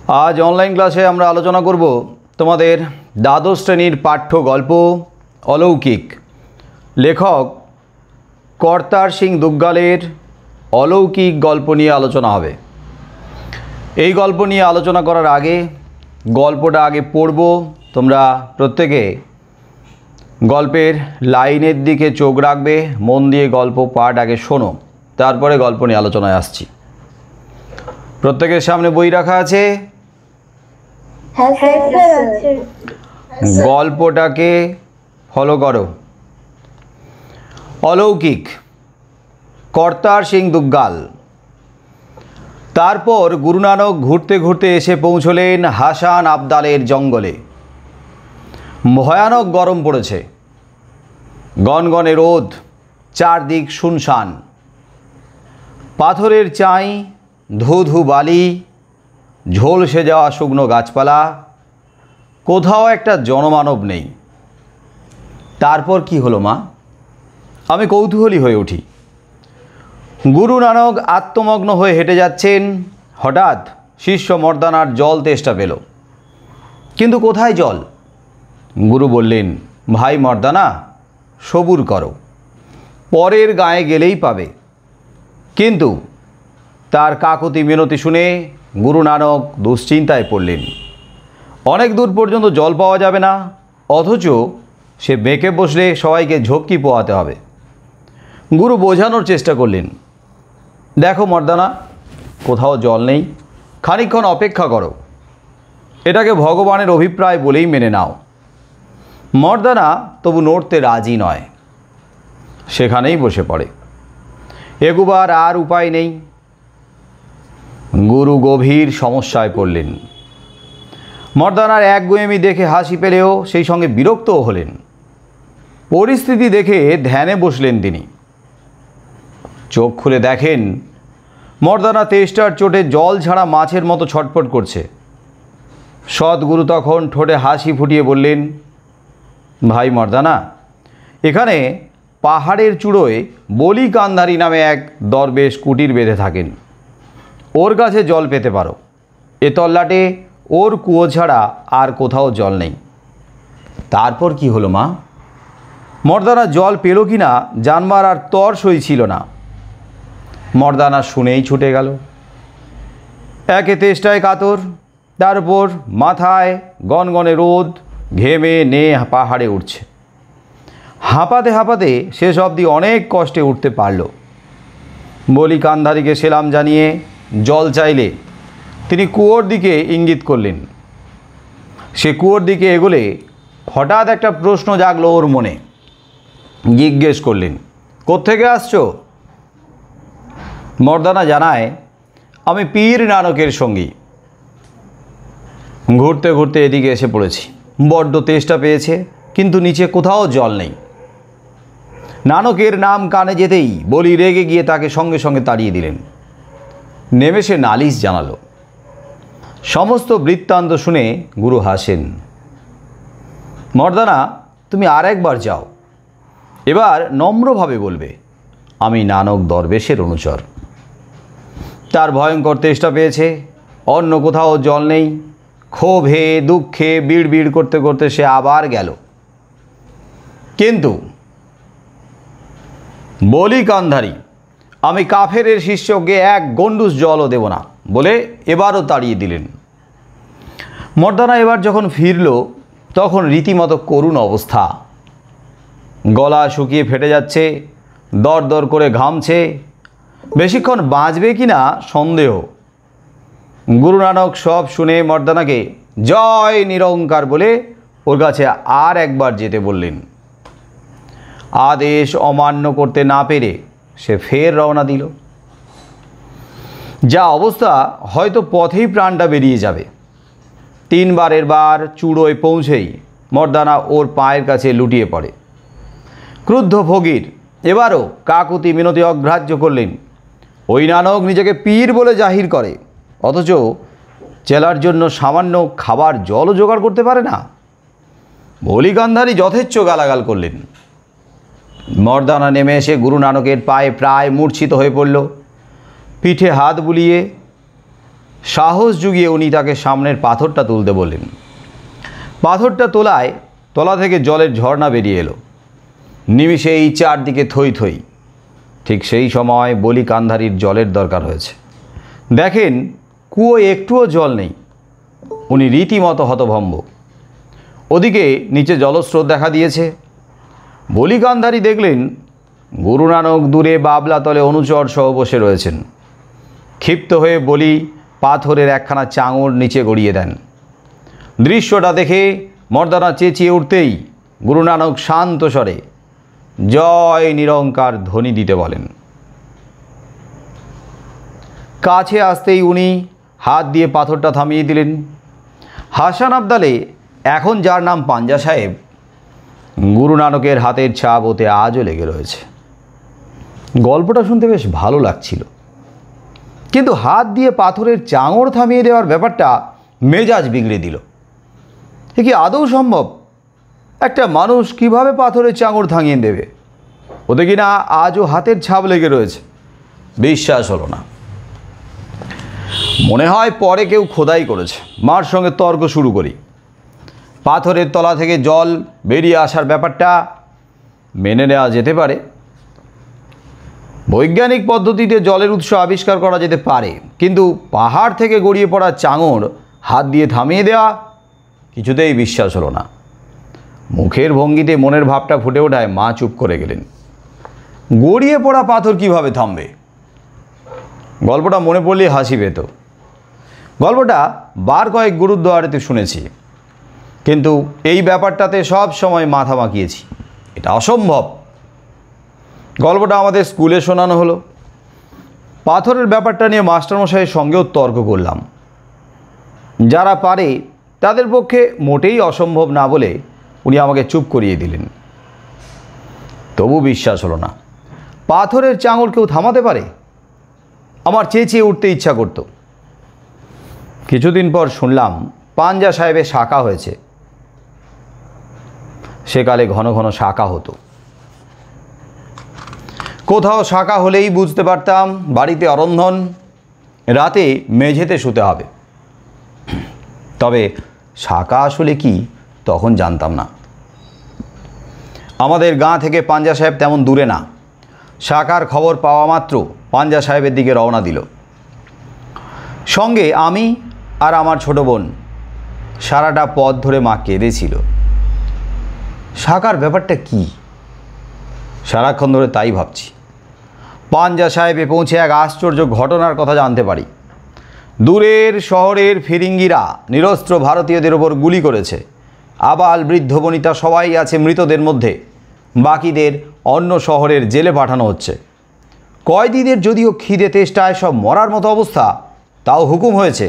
आज ऑनलाइन क्लासे আমরা আলোচনা করব তোমাদের দ্বাদশ শ্রেণীর পাঠ্য গল্প অলৌকিক। লেখক কর্তার সিং দুগ্গালের অলৌকিক গল্প নিয়ে আলোচনা হবে। এই গল্প নিয়ে আলোচনা করার আগে গল্পটা আগে পড়ব। তোমরা প্রত্যেকে গল্পের লাইনের দিকে চোখ রাখবে, মন দিয়ে গল্প পাঠ আগে শোনো, তারপরে গল্প নিয়ে আলোচনায় আসছি। প্রত্যেকের সামনে বই রাখা আছে। গল্পটাকে ফলো করো। অলৌকিক, কর্তার সিং দুগ্গাল। তারপর গুরু নানক ঘুরতে ঘুরতে এসে পৌঁছলেন হাসান আবদালের জঙ্গলে। ভয়ানক গরম পড়েছে, গনগনে রোদ, চারদিক শুনশান। পাথরের চাই, ধু ধু বালি, ঝলসে যাওয়া শুকনো গাছপালা, কোথাও একটা জনমানব নেই। তারপর কি হলো মা? আমি কৌতূহলী হয়ে উঠি। গুরু নানক আত্মমগ্ন হয়ে হেঁটে যাচ্ছেন। হঠাৎ শিষ্য মর্দানার জল তেষ্টা পেল, কিন্তু কোথায় জল? গুরু বললেন, ভাই মর্দানা, সবুর করো, পরের গায়ে গেলেই পাবে। কিন্তু তার কাকুতি মিনতি শুনে গুরু নানক দুশ্চিন্তায় পড়লেন। অনেক দূর পর্যন্ত জল পাওয়া যাবে না, অথচ সে বেঁকে বসলে সবাইকে ঝক্কি পোয়াতে হবে। গুরু বোঝানোর চেষ্টা করলেন, দেখো মর্দানা, কোথাও জল নেই, খানিকক্ষণ অপেক্ষা করো, এটাকে ভগবানের অভিপ্রায় বলেই মেনে নাও। মর্দানা তবু নড়তে রাজি নয়, সেখানেই বসে পড়ে। এগুবার আর উপায় নেই। গুরু গভীর সমস্যায় পড়লেন। মর্দানার একগুঁয়েমি দেখে হাসি পেলেও সেই সঙ্গে বিরক্তও হলেন। পরিস্থিতি দেখে ধ্যানে বসলেন তিনি। চোখ খুলে দেখেন মর্দানা তেষ্টার চোটে জল ছাড়া মাছের মতো ছটফট করছে। সদ্গুরু তখন ঠোঁটে হাসি ফুটিয়ে বললেন, ভাই মর্দানা, এখানে পাহাড়ের চূড়োয় বলি কান্ধারী নামে এক দরবেশ কুটির বেঁধে থাকেন, ওর কাছে জল পেতে পারো। এ তল্লাটে ওর কুয়ো ছাড়া আর কোথাও জল নেই। তারপর কি হলো মা? মর্দানা জল পেল কি না জানবার আর তর সই ছিল না। মর্দানা শুনেই ছুটে গেল। একে তেষ্টায় কাতর, তার উপর মাথায় গনগনে রোদ, ঘেমে নে পাহাড়ে উঠছে। হাঁপাতে হাঁপাতে শেষ অবধি অনেক কষ্টে উঠতে পারল। বলি কান্ধারীকে সেলাম জানিয়ে জল চাইলে তিনি কুয়োর দিকে ইঙ্গিত করলেন। সে কুয়োর দিকে এগোলে হঠাৎ একটা প্রশ্ন জাগলো ওর মনে। জিজ্ঞেস করলেন, কোত্থেকে আসছো? মর্দানা জানায়, আমি পীর নানকের সঙ্গী। ঘুরতে ঘুরতে এদিকে এসে পড়েছি। বড্ড তেষ্টা পেয়েছে, কিন্তু নিচে কোথাও জল নেই। নানকের নাম কানে যেতেই বলি রেগে গিয়ে তাকে সঙ্গে সঙ্গে তাড়িয়ে দিলেন। নেমে সে নালিশ জানালো। সমস্ত বৃত্তান্ত শুনে গুরু হাসেন। মর্দানা, তুমি আর একবার যাও, এবার নম্রভাবে বলবে, আমি নানক দরবেশের অনুচর। তার ভয়ঙ্কর তেষ্টা পেয়েছে, অন্য কোথাও জল নেই। ক্ষোভে দুঃখে বিড় করতে করতে সে আবার গেল। কিন্তু বলি কান্ধারী, আমি কাফেরের শিষ্যকে এক গন্ডুস জলও দেব না বলে এবারও তাড়িয়ে দিলেন। মর্দানা এবার যখন ফিরল তখন রীতিমতো করুণ অবস্থা। গলা শুকিয়ে ফেটে যাচ্ছে, দর দর করে ঘামছে। বেশিক্ষণ বাঁচবে কি না সন্দেহ। গুরু নানক সব শুনে মর্দানাকে জয় নিরঙ্কার বলে ওর কাছে আর একবার যেতে বললেন। আদেশ অমান্য করতে না পেরে সে ফের রওনা দিল। যা অবস্থা, হয়তো পথেই প্রাণটা বেরিয়ে যাবে। তিনবারের বার চূড়োয় পৌঁছেই মর্দানা ওর পায়ের কাছে লুটিয়ে পড়ে। ক্রুদ্ধ ফকির এবারও কাকুতি মিনতি অগ্রাহ্য করলেন। ওই নানক নিজেকে পীর বলে জাহির করে, অথচ চেলার জন্য সামান্য খাবার জলও জোগাড় করতে পারে না। বলি কান্ধারী যথেচ্ছ গালাগাল করলেন। মর্দানা নেমে এসে গুরু নানকের পায়ে প্রায় মূর্ছিত হয়ে পড়ল। পিঠে হাত বুলিয়ে সাহস জুগিয়ে উনি তাকে সামনের পাথরটা তুলতে বললেন। পাথরটা তোলায় তলা থেকে জলের ঝর্ণা বেরিয়ে এলো। নিমিষেই চারদিকে থই থই। ঠিক সেই সময় বলি কান্ধারীর জলের দরকার হয়েছে। দেখেন কুয়োয় একটুও জল নেই। উনি রীতিমতো হতভম্ব। ওদিকে নিচে জলস্রোত দেখা দিয়েছে। বলি কান্ধারী দেখলেন গুরু নানক দূরে বাবলা তলে অনুচর সহ বসে রয়েছেন। ক্ষিপ্ত হয়ে বলি পাথরের একখানা চাঙড় নিচে গড়িয়ে দেন। দৃশ্যটা দেখে মর্দানা চেঁচিয়ে উঠতেই গুরু নানক শান্ত স্বরে জয় নিরঙ্কার ধ্বনি দিতে বলেন। কাছে আসতেই উনি হাত দিয়ে পাথরটা থামিয়ে দিলেন। হাসান আবদালে এখন যার নাম পাঞ্জা সাহেব, গুরু নানকের হাতের ছাপ ওতে আজও লেগে রয়েছে। গল্পটা শুনতে বেশ ভালো লাগছিল, কিন্তু হাত দিয়ে পাথরের চাঙড় থামিয়ে দেওয়ার ব্যাপারটা মেজাজ বিগড়ে দিল। এ কি আদৌ সম্ভব? একটা মানুষ কিভাবে পাথরের চাঙড় থামিয়ে দেবে? ওতে কিনা আজও হাতের ছাপ লেগে রয়েছে। বিশ্বাস হলো না। মনে হয় পরে কেউ খোদাই করেছে। মার সঙ্গে তর্ক শুরু করি। পাথরের তলা থেকে জল বেরিয়ে আসার ব্যাপারটা মেনে নেওয়া যেতে পারে। বৈজ্ঞানিক পদ্ধতিতে জলের উৎস আবিষ্কার করা যেতে পারে, কিন্তু পাহাড় থেকে গড়িয়ে পড়া চাঙড় হাত দিয়ে থামিয়ে দেওয়া কিছুতেই বিশ্বাস হলো না। মুখের ভঙ্গিতে মনের ভাবটা ফুটে ওঠায় মা চুপ করে গেলেন। গড়িয়ে পড়া পাথর কিভাবে থামবে? গল্পটা মনে পড়লেই হাসি পেত। গল্পটা বার কয়েক গুরুদ্বারেতে শুনেছি, কিন্তু এই ব্যাপারটাতে সব সময় মাথা মাখিয়েছি, এটা অসম্ভব। গল্পটা আমাদের স্কুলে শোনানো হলো। পাথরের ব্যাপারটা নিয়ে মাস্টারমশাইয়ের সঙ্গেও তর্ক করলাম। যারা পারে তাদের পক্ষে মোটেই অসম্ভব না বলে উনি আমাকে চুপ করিয়ে দিলেন। তবু বিশ্বাস হলো না। পাথরের চাঙড় কেউ থামাতে পারে? আমার চেঁচিয়ে উঠতে ইচ্ছা করত। কিছুদিন পর শুনলাম পাঞ্জা সাহেবের শাখা হয়েছে। সেকালে ঘন ঘন শাখা হতো। কোথাও শাখা হলেই বুঝতে পারতাম বাড়িতে অরন্ধন, রাতে মেঝেতে শুতে হবে। তবে শাখা আসলে কি তখন জানতাম না। আমাদের গাঁ থেকে পাঞ্জা সাহেব তেমন দূরে না। শাখার খবর পাওয়া মাত্র পাঞ্জা সাহেবের দিকে রওনা দিল। সঙ্গে আমি আর আমার ছোট বোন। সারাটা পথ ধরে মা কেঁদেছিল। শাখার ব্যাপারটা কি? সারাক্ষণ ধরে তাই ভাবছি। পাঞ্জা সাহেবে পৌঁছে এক আশ্চর্য ঘটনার কথা জানতে পারি। দূরের শহরের ফিরিঙ্গিরা নিরস্ত্র ভারতীয়দের ওপর গুলি করেছে। আবাল বৃদ্ধ বনিতা সবাই আছে মৃতদের মধ্যে। বাকিদের অন্য শহরের জেলে পাঠানো হচ্ছে। কয়েদিদের যদিও খিদে তেষ্টায় সব মরার মতো অবস্থা, তাও হুকুম হয়েছে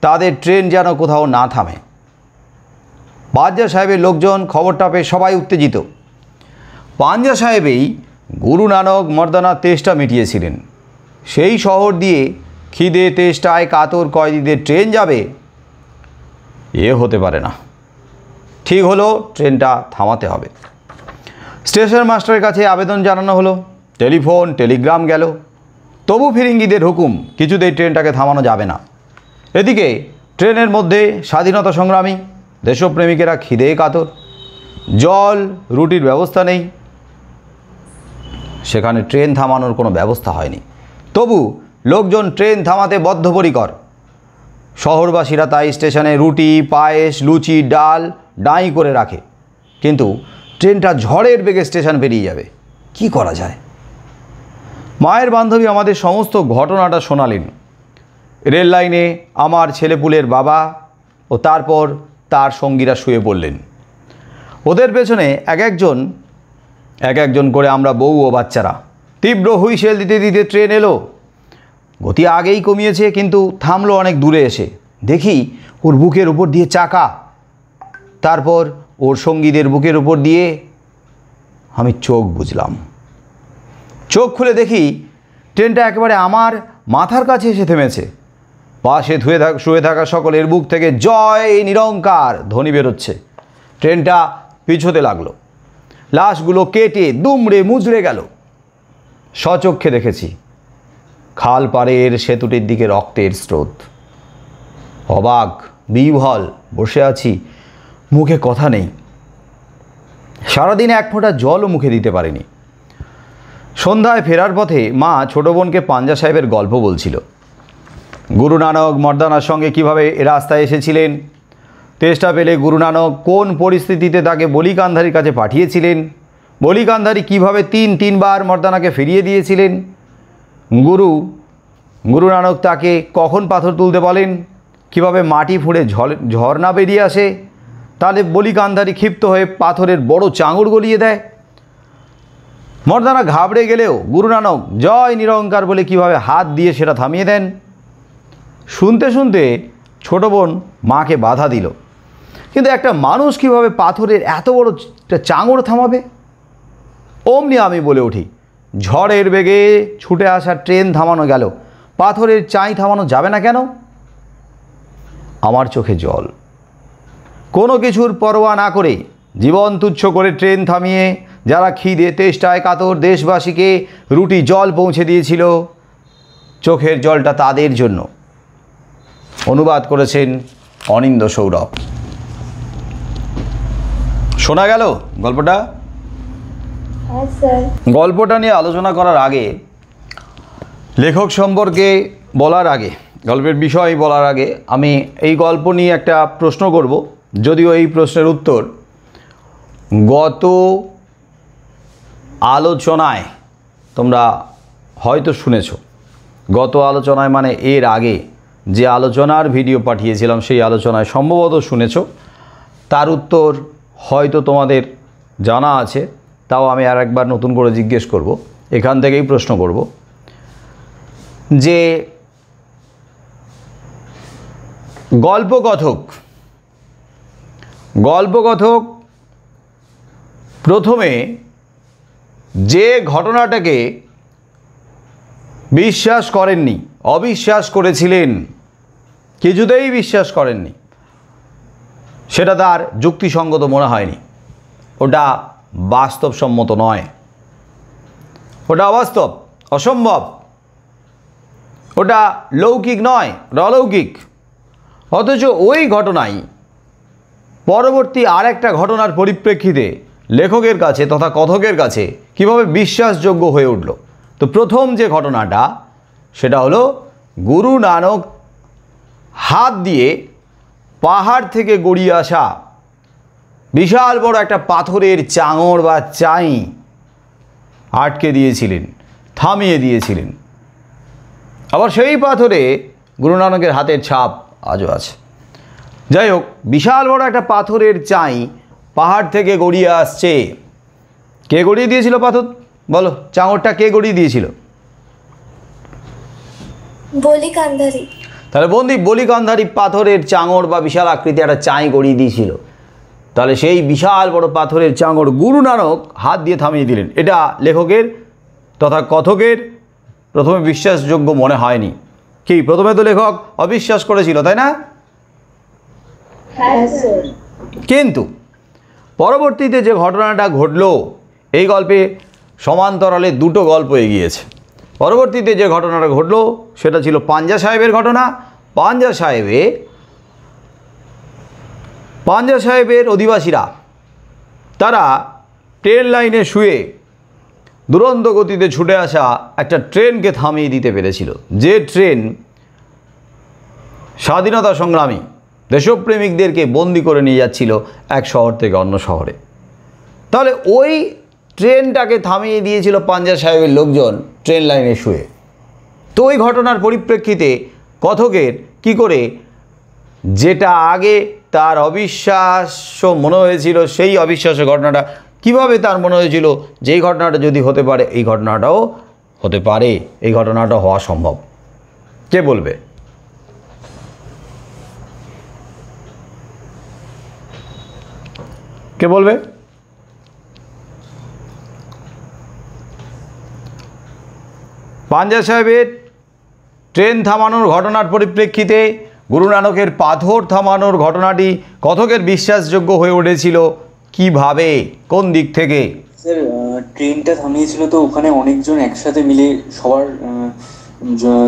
তাদের ট্রেন যেন কোথাও না থামে। পাঞ্জা সাহেবের লোকজন খবরটা পেয়ে সবাই উত্তেজিত। পাঞ্জা সাহেবেই গুরু নানক মর্দানা তেষ্টা মিটিয়েছিলেন। সেই শহর দিয়ে খিদে তেষ্টায় কাতর কয়েদিদের ট্রেন যাবে, এ হতে পারে না। ঠিক হলো, ট্রেনটা থামাতে হবে। স্টেশন মাস্টারের কাছে আবেদন জানানো হলো। টেলিফোন টেলিগ্রাম গেল। তবু ফিরিঙ্গিদের হুকুম, কিছুতেই ট্রেনটাকে থামানো যাবে না। এদিকে ট্রেনের মধ্যে স্বাধীনতা সংগ্রামী দেশপ্রেমিকেরা খিদে কাতর। জল রুটির ব্যবস্থা নেই। সেখানে ট্রেন থামানোর কোনো ব্যবস্থা হয়নি। তবু লোকজন ট্রেন থামাতে বদ্ধপরিকর। শহরবাসীরা তাই স্টেশনে রুটি, পায়েস, লুচি, ডাল ডাঁই করে রাখে। কিন্তু ট্রেনটা ঝড়ের বেগে স্টেশন পেরিয়ে যাবে, কি করা যায়? মায়ের বান্ধবী আমাদের সমস্ত ঘটনাটা শোনালেন। রেল লাইনে আমার ছেলেপুলের বাবা ও তারপর তার সঙ্গীরা শুয়ে পড়লেন। ওদের পেছনে এক একজন করে আমরা বউ ও বাচ্চারা। তীব্র হুইসেল দিতে দিতে ট্রেন এলো। গতি আগেই কমিয়েছে, কিন্তু থামলো অনেক দূরে এসে। দেখি ওর বুকের উপর দিয়ে চাকা, তারপর ওর সঙ্গীদের বুকের উপর দিয়ে। আমি চোখ বুজলাম। চোখ খুলে দেখি ট্রেনটা একেবারে আমার মাথার কাছে এসে থেমেছে। পাশে শুয়ে থাকা সকলের বুক থেকে জয় নিরঙ্কার ধ্বনি বেরোচ্ছে। ট্রেনটা পিছোতে লাগলো। লাশগুলো কেটে দুমড়ে মুচড়ে গেল। স্বচক্ষে দেখেছি। খাল পাড়ের সেতুটির দিকে রক্তের স্রোত। অবাক বিহ্বল বসে আছি, মুখে কথা নেই। সারাদিন এক ফোঁটা জলও মুখে দিতে পারিনি। সন্ধ্যায় ফেরার পথে মা ছোট বোনকে পাঞ্জা সাহেবের গল্প বলছিল। গুরু নানক মর্দানার সঙ্গে কীভাবে রাস্তায় এসেছিলেন, তেষ্টা পেলে গুরু নানক কোন পরিস্থিতিতে তাকে বলি কান্ধারির কাছে পাঠিয়েছিলেন, বলি কান্ধারি কীভাবে তিনবার মর্দানাকে ফিরিয়ে দিয়েছিলেন, গুরু নানক তাকে কখন পাথর তুলতে বলেন, কীভাবে মাটি ফুঁড়ে ঝর্ণা বেরিয়ে আসে, তাহলে বলি কান্ধারি ক্ষিপ্ত হয়ে পাথরের বড় চাঙড় গলিয়ে দেয়। মর্দানা ঘাবড়ে গেলেও গুরু নানক জয় নিরঙ্কার বলে কীভাবে হাত দিয়ে সেটা থামিয়ে দেন। শুনতে শুনতে ছোট বোন মাকে বাধা দিল, কিন্তু একটা মানুষ কীভাবে পাথরের এত বড় চাঙড় থামাবে? অমনি আমি বলে উঠি, ঝড়ের বেগে ছুটে আসা ট্রেন থামানো গেল, পাথরের চাই থামানো যাবে না কেন? আমার চোখে জল। কোনো কিছুর পরোয়া না করে জীবন তুচ্ছ করে ট্রেন থামিয়ে যারা খিদে তেষ্টায় কাতর দেশবাসীকে রুটি জল পৌঁছে দিয়েছিল, চোখের জলটা তাদের জন্য। অনুবাদ করেছেন অনিন্দ্য সৌরভ। শোনা গেল গল্পটা? গল্পটা নিয়ে আলোচনা করার আগে, লেখক সম্পর্কে বলার আগে, গল্পের বিষয় বলার আগে আমি এই গল্প নিয়ে একটা প্রশ্ন করব, যদিও এই প্রশ্নের উত্তর গত আলোচনায় তোমরা হয়তো শুনেছ। গত আলোচনায় মানে এর আগে যে আলোচনার ভিডিও পাঠিয়েছিলাম সেই আলোচনায় সম্ভবত শুনেছ। তার উত্তর হয়তো তোমাদের জানা আছে, তাও আমি আর একবার নতুন করে জিজ্ঞেস করব, এখান থেকেই প্রশ্ন করব যে গল্পকথক প্রথমে যে ঘটনাটাকে বিশ্বাস করেননি, অবিশ্বাস করেছিলেন, কিছুতেই বিশ্বাস করেননি, সেটা তার যুক্তিসঙ্গত মনে হয়নি, ওটা বাস্তবসম্মত নয়, ওটা অবাস্তব, অসম্ভব, ওটা লৌকিক নয়, অলৌকিক। অথচ ওই ঘটনাই পরবর্তী আর একটা ঘটনার পরিপ্রেক্ষিতে লেখকের কাছে তথা কথকের কাছে কীভাবে বিশ্বাসযোগ্য হয়ে উঠল। তো প্রথম যে ঘটনাটা সেটা হলো গুরু নানক হাত দিয়ে পাহাড় থেকে গড়িয়ে আসা বিশাল বড় একটা পাথরের চাঙড় বা চাই আটকে দিয়েছিলেন, থামিয়ে দিয়েছিলেন। আবার সেই পাথরে গুরু নানকের হাতের ছাপ আজও আছে। যাই হোক, বিশাল বড় একটা পাথরের চাই পাহাড় থেকে গড়িয়ে আসছে। কে গড়িয়ে দিয়েছিল পাথর? বলো, চাঙড়টা কে গড়িয়ে দিয়েছিল? বলি কান্ধারি। তাহলে বন্দি বলি কান্ধারি পাথরের চাঙড় বা বিশাল আকৃতি একটা চাই গড়িয়ে দিয়েছিল। তাহলে সেই বিশাল বড় পাথরের চাঙড় গুরু নানক হাত দিয়ে থামিয়ে দিলেন। এটা লেখকের তথা কথকের প্রথমে বিশ্বাসযোগ্য মনে হয়নি। কি, প্রথমে তো লেখক অবিশ্বাস করেছিল, তাই না? কিন্তু পরবর্তীতে যে ঘটনাটা ঘটল, এই গল্পে সমান্তরালে দুটো গল্প এগিয়েছে। পরবর্তীতে যে ঘটনাটা ঘটল সেটা ছিল পাঞ্জা সাহেবের ঘটনা। পাঞ্জা সাহেবের অধিবাসীরা তারা ট্রেন লাইনে শুয়ে দুরন্ত গতিতে ছুটে আসা একটা ট্রেনকে থামিয়ে দিতে পেরেছিল, যে ট্রেন স্বাধীনতা সংগ্রামী দেশপ্রেমিকদেরকে বন্দি করে নিয়ে যাচ্ছিল এক শহর থেকে অন্য শহরে। তাহলে ওই ট্রেনটাকে থামিয়ে দিয়েছিল পাঞ্জা সাহেবের লোকজন ট্রেন লাইনে শুয়ে। তো ওই ঘটনার পরিপ্রেক্ষিতে কথকের কি করে যেটা আগে তার অবিশ্বাস্য মনে হয়েছিল, সেই অবিশ্বাস্য ঘটনাটা কিভাবে তার মনে হয়েছিল যেই ঘটনাটা যদি হতে পারে এই ঘটনাটাও হতে পারে, এই ঘটনাটা হওয়া সম্ভব। কে বলবে? কে বলবে? পাঞ্জা সাহেবের ট্রেন থামানোর ঘটনার পরিপ্রেক্ষিতে গুরু নানকের পাথর থামানোর ঘটনাটি কথকের বিশ্বাসযোগ্য হয়ে উঠেছিল কিভাবে, কোন দিক থেকে? স্যার, ট্রেনটা থামিয়েছিল তো ওখানে অনেকজন একসাথে মিলে সবার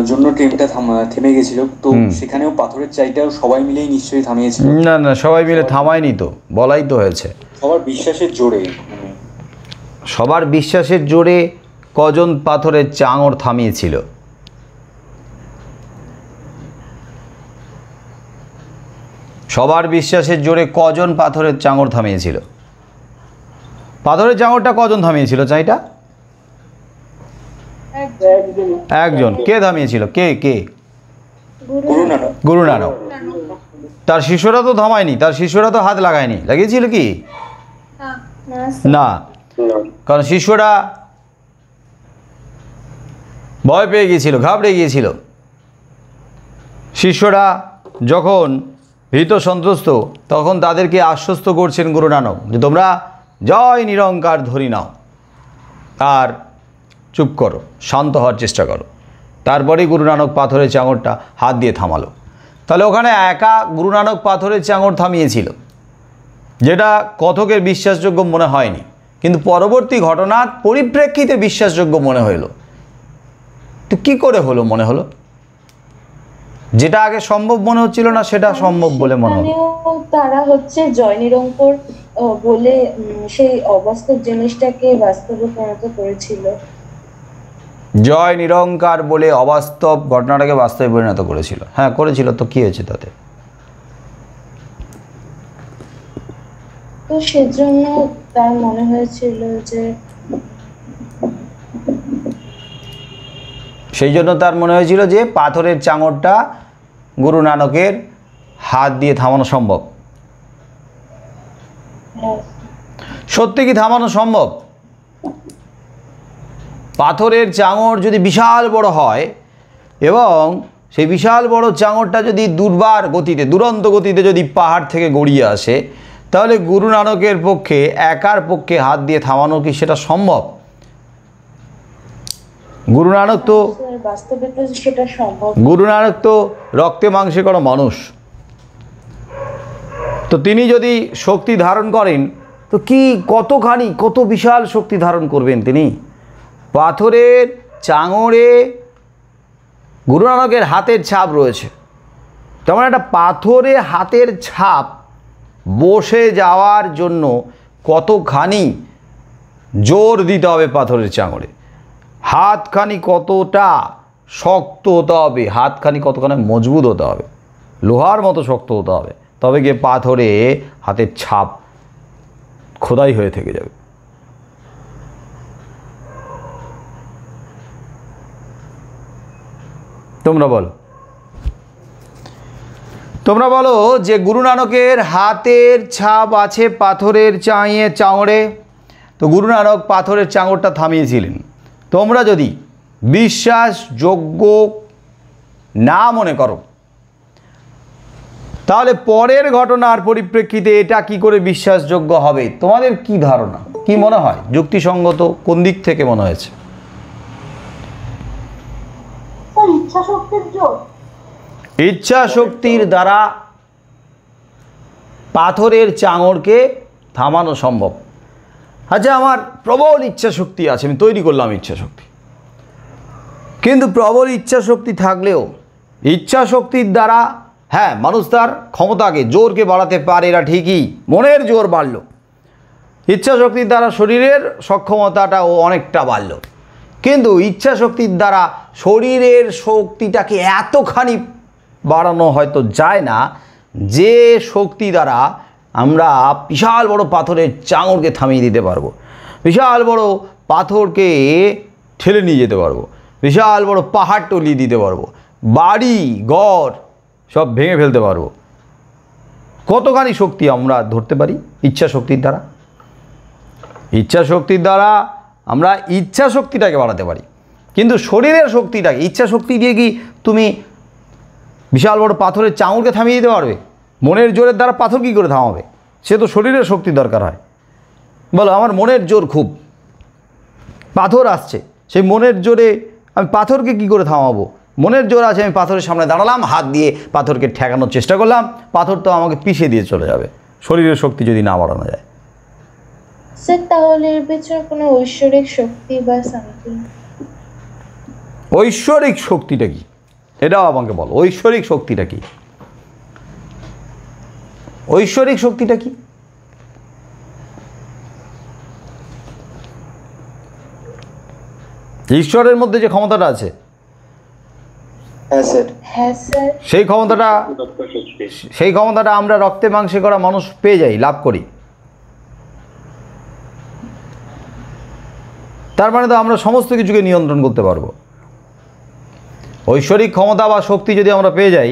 জন্য ট্রেনটা থেমে গেছিল, তো সেখানেও পাথরের চাইটাও সবাই মিলেই নিশ্চয়ই থামিয়েছিল। না না, সবাই মিলে থামায়নি তো, বলাই তো হয়েছে। সবার বিশ্বাসের জোরে সবার বিশ্বাসের জোরে কজন পাথরের চাঙড় থামিয়েছিল? সবার বিশ্বাসের জোরে কজন পাথরের চাঙড় থামিয়েছিল? পাথরের চাঙড়টা কজন থামিয়েছিল চাইটা? একজন। কে থামিয়েছিল? কে কে? গুরু নানক। গুরু নানক। তার শিষ্যরা তো থামায়নি, তার শিষ্যরা তো হাত লাগায়নি। লাগিয়েছিল কি? না, কারণ শিষ্যরা ভয় পেয়ে গিয়েছিল, ঘাবড়ে গিয়েছিল। শিষ্যরা যখন ভীত সন্ত্রস্ত, তখন তাদেরকে আশ্বস্ত করছেন গুরু নানক যে তোমরা জয় নিরঙ্কার ধরি নাও আর চুপ করো, শান্ত হওয়ার চেষ্টা করো। তারপরেই গুরু নানক পাথরের চাঙড়টা হাত দিয়ে থামালো। তাহলে ওখানে একা গুরু নানক পাথরের চাঙড় থামিয়েছিল, যেটা কথকের বিশ্বাসযোগ্য মনে হয়নি, কিন্তু পরবর্তী ঘটনার পরিপ্রেক্ষিতে বিশ্বাসযোগ্য মনে হলো। তো কী করে হলো মনে হলো? যেটা আগে সম্ভব মনে হচ্ছিল না, সেটা সম্ভব বলে মনে হলো। তারা হচ্ছে জয় নিরঙ্কুর বলে সেই অবাস্তব জিনিসটাকে বাস্তবে পরিণত করেছিল। জয় নিরঙ্কার বলে অবাস্তব ঘটনাটাকে বাস্তবে পরিণত করেছিল। হ্যাঁ, করেছিল। তো কী হয়েছে তাতে? তো সেজন্য তার মনে হয়েছিল যে সেই জন্য তার মনে হয়েছিল যে পাথরের চাঙড়টা গুরু নানকের হাত দিয়ে থামানো সম্ভব। সত্যি কি থামানো সম্ভব? পাথরের চাঙড় যদি বিশাল বড় হয় এবং সেই বিশাল বড় চাঙড়টা যদি দুর্বার গতিতে, দুরন্ত গতিতে যদি পাহাড় থেকে গড়িয়ে আসে, তাহলে গুরু নানকের পক্ষে, একার পক্ষে হাত দিয়ে থামানো কি সেটা সম্ভব? গুরু নানক তো বাস্তবে তো সেটা সম্ভব। গুরু নানক তো রক্তে মাংসে করা মানুষ, তো তিনি যদি শক্তি ধারণ করেন তো কি কতখানি, কত বিশাল শক্তি ধারণ করবেন তিনি। পাথরের চাঙড়ে গুরু নানকের হাতের ছাপ রয়েছে, তেমন একটা পাথরে হাতের ছাপ বসে যাওয়ার জন্য কতখানি জোর দিতে হবে পাথরের চাঙড়ে, হাতখানি কতটা শক্ত হতে হবে, হাতখানি কতখানি মজবুত হতে হবে, লোহার মতো শক্ত হতে হবে, তবে গিয়ে পাথরে হাতের ছাপ খোদাই হয়ে থেকে যাবে। তোমরা বলো যে গুরু নানকের হাতের ছাপ আছে পাথরের চাঙড়ে, তো গুরু নানক পাথরের চাঙড়টা থামিয়েছিলেন। তোমরা যদি বিশ্বাসযোগ্য না মনে করো, তাহলে পরের ঘটনার পরিপ্রেক্ষিতে এটা কি করে বিশ্বাসযোগ্য হবে? তোমাদের কি ধারণা, কি মনে হয় যুক্তিসঙ্গত, কোন দিক থেকে মনে হয়েছে? ইচ্ছা শক্তির দ্বারা পাথরের চাঙড়কে থামানো সম্ভব। আচ্ছা, আমার প্রবল ইচ্ছা শক্তি আছে, আমি তৈরি করলাম ইচ্ছা শক্তি, কিন্তু প্রবল ইচ্ছা শক্তি থাকলেও ইচ্ছা শক্তির দ্বারা, হ্যাঁ, মানুষ তার ক্ষমতাকে, জোরকে বাড়াতে পারে, এরা ঠিকই, মনের জোর বাড়ল, ইচ্ছা শক্তির দ্বারা শরীরের সক্ষমতাটাও অনেকটা বাড়ল, কিন্তু ইচ্ছা শক্তির দ্বারা শরীরের শক্তিটাকে এতখানি বাড়ানো হয়তো যায় না যে শক্তি দ্বারা আমরা বিশাল বড় পাথরের চাঙড়কে থামিয়ে দিতে পারবো, বিশাল বড় পাথরকে ঠেলে নিয়ে যেতে পারবো, বিশাল বড় পাহাড় টলিয়ে দিতে পারবো, বাড়ি ঘর সব ভেঙে ফেলতে পারবো। কতখানি শক্তি আমরা ধরতে পারি ইচ্ছা শক্তির দ্বারা? ইচ্ছা শক্তির দ্বারা আমরা ইচ্ছা শক্তিটাকে বাড়াতে পারি, কিন্তু শরীরের শক্তিটাকে, ইচ্ছা শক্তি দিয়ে কি তুমি বিশাল বড় পাথরের চাঙড়কে থামিয়ে দিতে পারবে? মনের জোরের দ্বারা পাথর কী করে থামাবে? সে তো শরীরের শক্তি দরকার হয়। বলো, আমার মনের জোর খুব, পাথর আসছে, সেই মনের জোরে আমি পাথরকে কি করে থামাবো? মনের জোর আছে, আমি পাথরের সামনে দাঁড়ালাম, হাত দিয়ে পাথরকে ঠেকানোর চেষ্টা করলাম, পাথর তো আমাকে পিষে দিয়ে চলে যাবে, শরীরের শক্তি যদি না বাড়ানো যায়। স্যার, তাহলে এর পেছনে কোনো ঐশ্বরিক শক্তি বা সামথিং? ঐশ্বরিক শক্তিটা কি, এটাও আমাকে বলো। ঐশ্বরিক শক্তিটা কি? ঐশ্বরিক শক্তিটা কি? ঈশ্বরের মধ্যে যে ক্ষমতাটা আছে, হ্যাঁ স্যার। হ্যাঁ স্যার। সেই ক্ষমতাটা আমরা রক্তে মাংসে করা মানুষ পেয়ে যাই, লাভ করি। তার মানে তো আমরা সমস্ত কিছুকে নিয়ন্ত্রণ করতে পারবো। ঐশ্বরিক ক্ষমতা বা শক্তি যদি আমরা পেয়ে যাই,